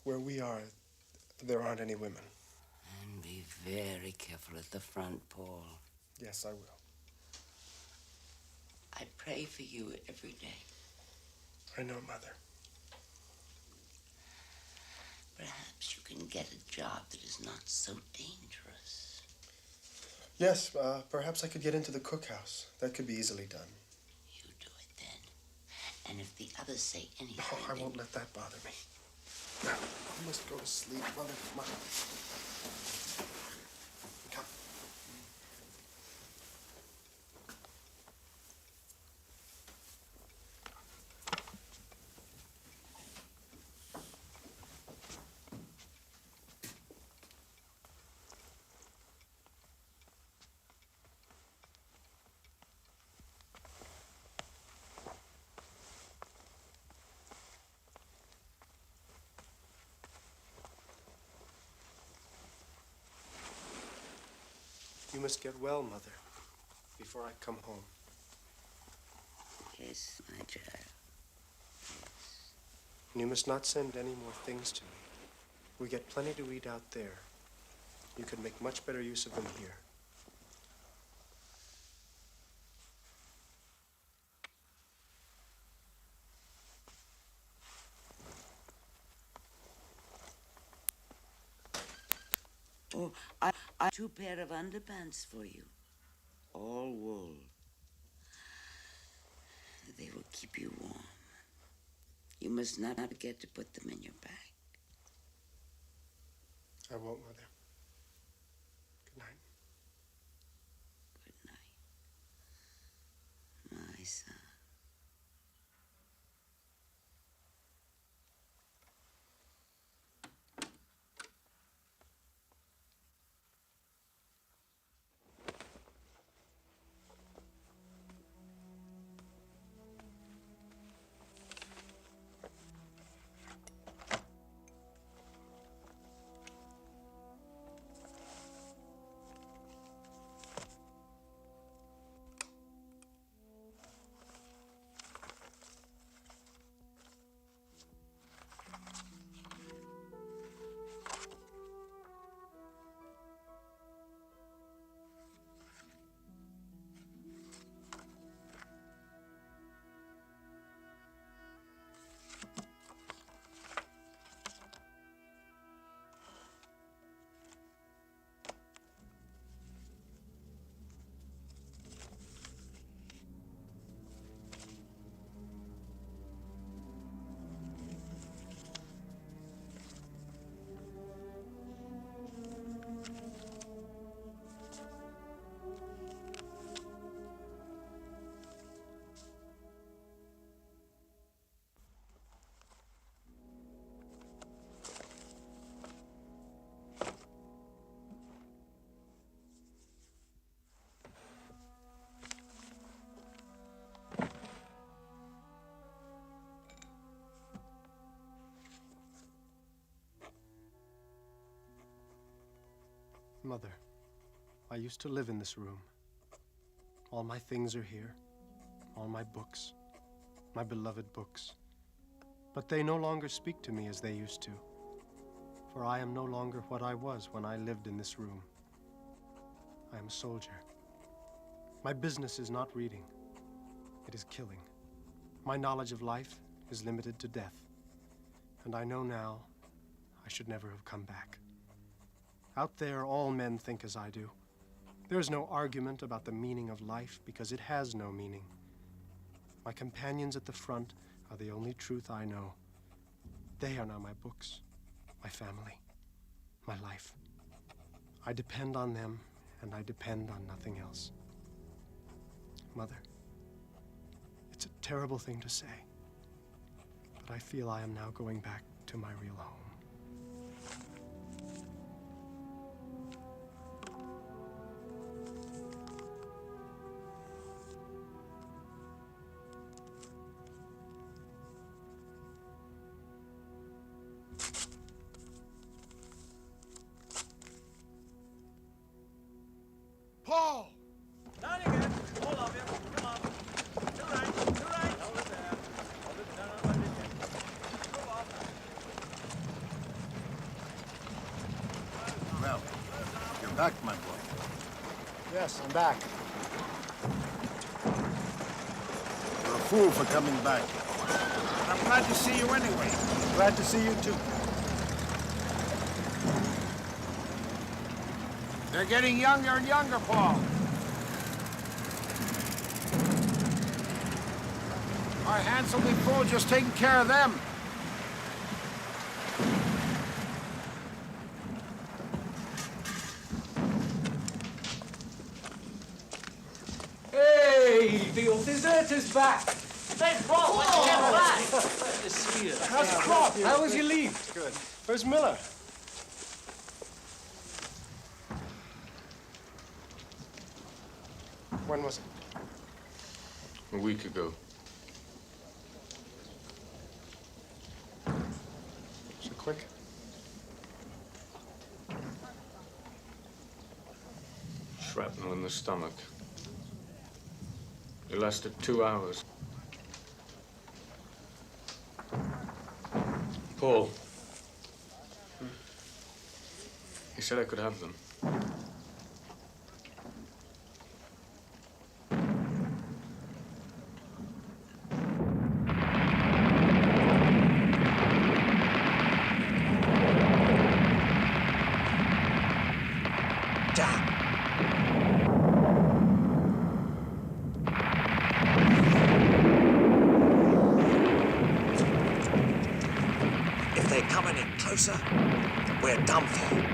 where we are, there aren't any women. And be very careful at the front, Paul. Yes, I will. I pray for you every day. I know, Mother. Perhaps you can get a job that is not so dangerous. Yes, perhaps I could get into the cookhouse. That could be easily done. You do it then. And if the others say anything... Oh, I won't let that bother me. Now, I must go to sleep, Mother. Come on. Come. You must get well, Mother, before I come home. Yes, my child. And you must not send any more things to me. We get plenty to eat out there. You could make much better use of them here. Oh, I have 2 pair of underpants for you. All wool. They will keep you warm. You must not forget to put them in your bag. I won't, Mother. Good night. Good night, my son. Mother, I used to live in this room. All my things are here, all my books, my beloved books. But they no longer speak to me as they used to, for I am no longer what I was when I lived in this room. I am a soldier. My business is not reading, it is killing. My knowledge of life is limited to death, and I know now I should never have come back. Out there, all men think as I do. There is no argument about the meaning of life because it has no meaning. My companions at the front are the only truth I know. They are now my books, my family, my life. I depend on them, and I depend on nothing else. Mother, it's a terrible thing to say, but I feel I am now going back to my real home. Paul! Down again, all of you. Come on. To right, to right. Hold it there. Hold it down on my chin. Go off. Well, you're back, my boy. Yes, I'm back. You're a fool for coming back. I'm glad to see you anyway. Glad to see you too. They're getting younger and younger, Paul. Our hands will be full just taking care of them. Hey, the old deserter's back. Thanks, Paul. When you get back. Glad to see you. How's the crop? How was your leave? Good. Where's Miller? When was it? A week ago. So quick? Shrapnel in the stomach. It lasted 2 hours. Paul. He said I could have them. If they're coming in closer, we're done for.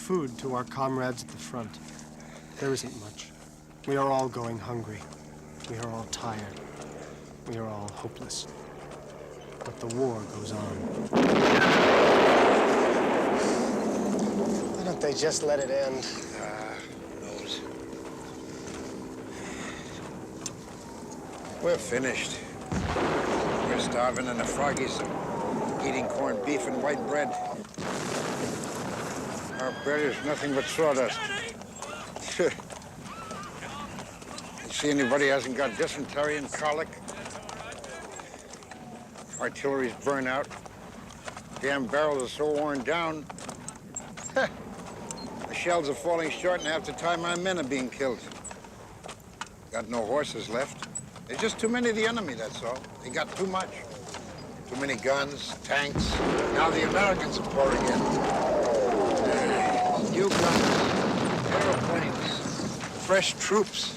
food to our comrades at the front. There isn't much. We are all going hungry. We are all tired. We are all hopeless. But the war goes on. Why don't they just let it end? Who knows? We're finished. We're starving in the froggies, eating corned beef and white bread. Our bread is nothing but sawdust. You see anybody hasn't got dysentery and colic? Artillery's burned out. Damn barrels are so worn down. The shells are falling short, and half the time my men are being killed. Got no horses left. There's just too many of the enemy, that's all. They got too much. Too many guns, tanks. Now the Americans are pouring in. New guns, airplanes, fresh troops.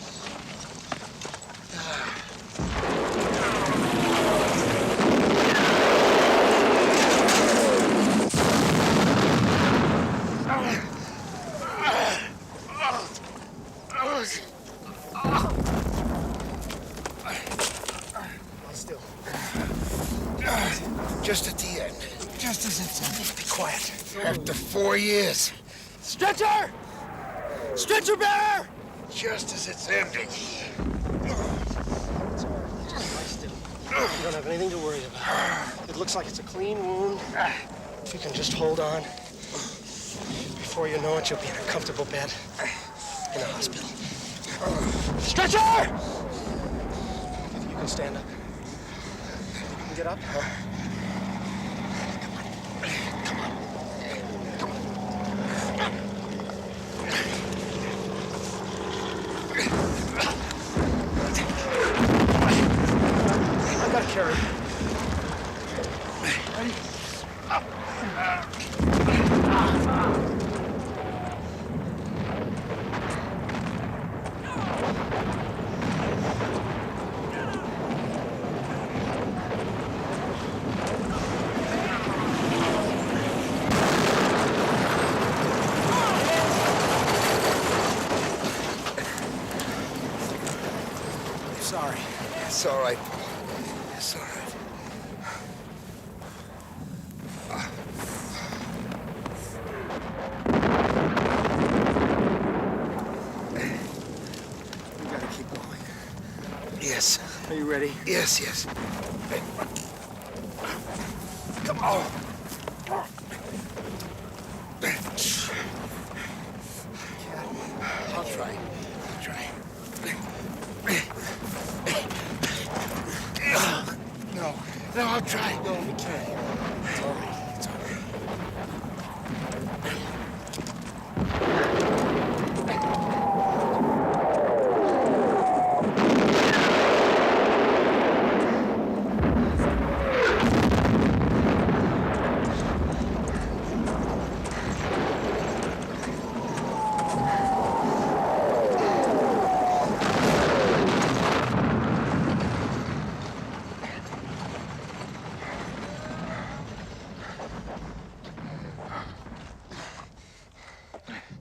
Just at the end. Just as it's ending. Be quiet. After 4 years. Stretcher! Stretcher bearer! Just as it's ending. You don't have anything to worry about. It looks like it's a clean wound. If you can just hold on. Before you know it, you'll be in a comfortable bed in a hospital. Stretcher! You can stand up. You can get up. I gotta carry. Ready? Sorry. It's all right, Paul. It's all right. We gotta keep going. Yes. Are you ready? Yes, yes. Come on. I'll try. I'll try. No, I'll try. No, we can't. It's all right. It's all right.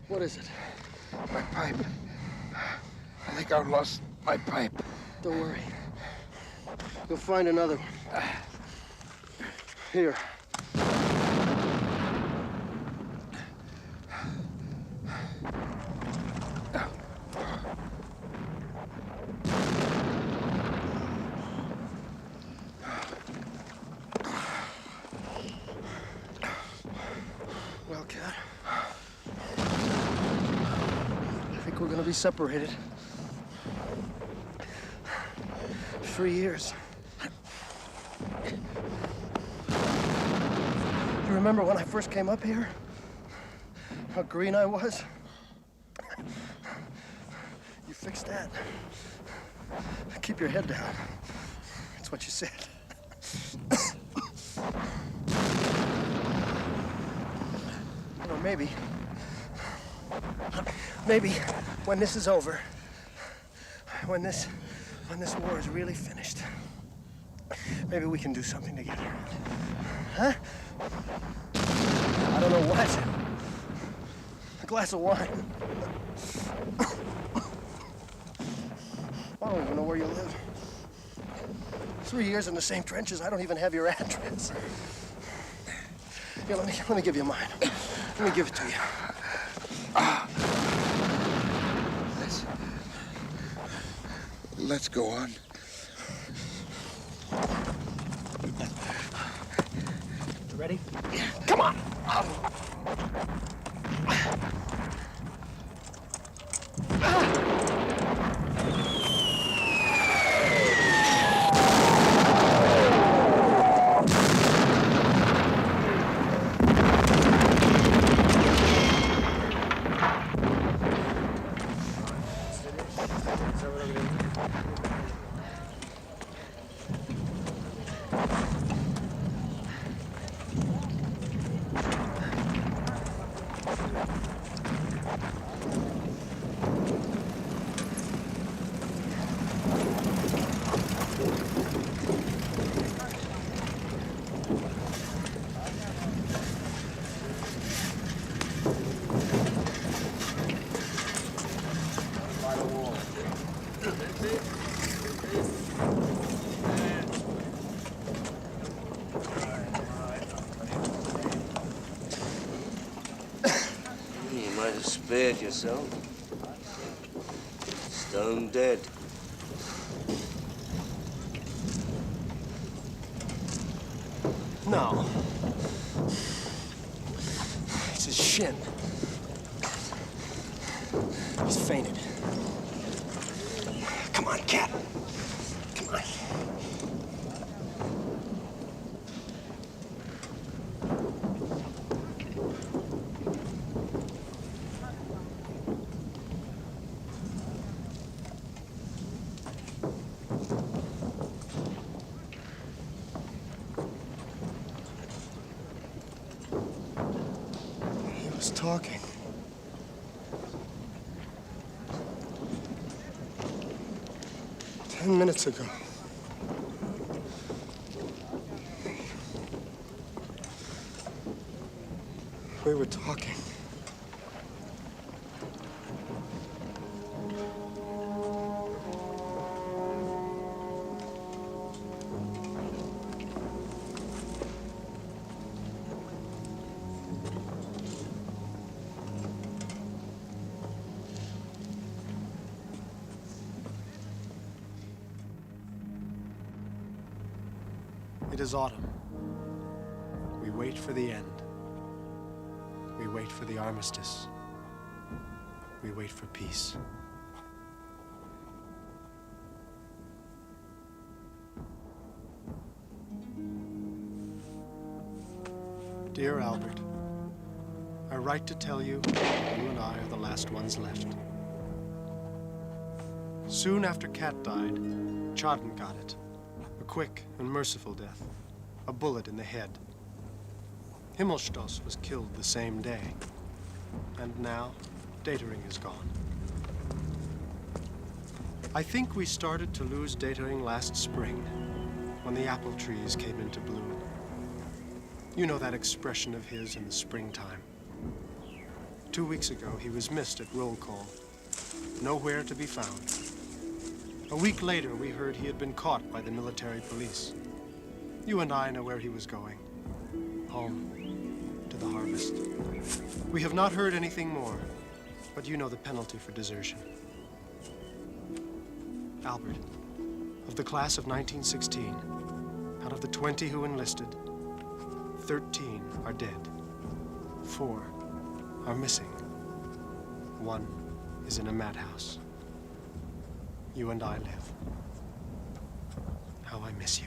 What is it? My pipe. I think I've lost my pipe. Don't worry. You'll find another one. Here. Well, Cat. I think we're gonna be separated. 3 years. You remember when I first came up here? How green I was? You fixed that. Keep your head down. That's what you said. You know, maybe when this is over, when this war is really finished, maybe we can do something together. Huh? I don't know what. glass of wine. I don't even know where you live. 3 years in the same trenches. I don't even have your address. Here, let me give you mine. Let me give it to you. Let's go on. You ready? Come on! You might have spared yourself. Stone dead. No. It's his shin. He's fainted. Come on, cat. Come on. He was talking. Ten minutes ago. We were talking. It is autumn. We wait for the end. We wait for the armistice. We wait for peace. Dear Albert, I write to tell you that you and I are the last ones left. Soon after Kat died, Chadden got it. A quick and merciful death. A bullet in the head. Himmelstoss was killed the same day. And now, Datering is gone. I think we started to lose Datering last spring, when the apple trees came into bloom. You know that expression of his in the springtime. 2 weeks ago, he was missed at roll call. Nowhere to be found. A week later, we heard he had been caught by the military police. You and I know where he was going. Home. To the harvest. We have not heard anything more, but you know the penalty for desertion. Albert, of the class of 1916, out of the 20 who enlisted, 13 are dead. 4 are missing. 1 is in a madhouse. You and I live. How I miss you.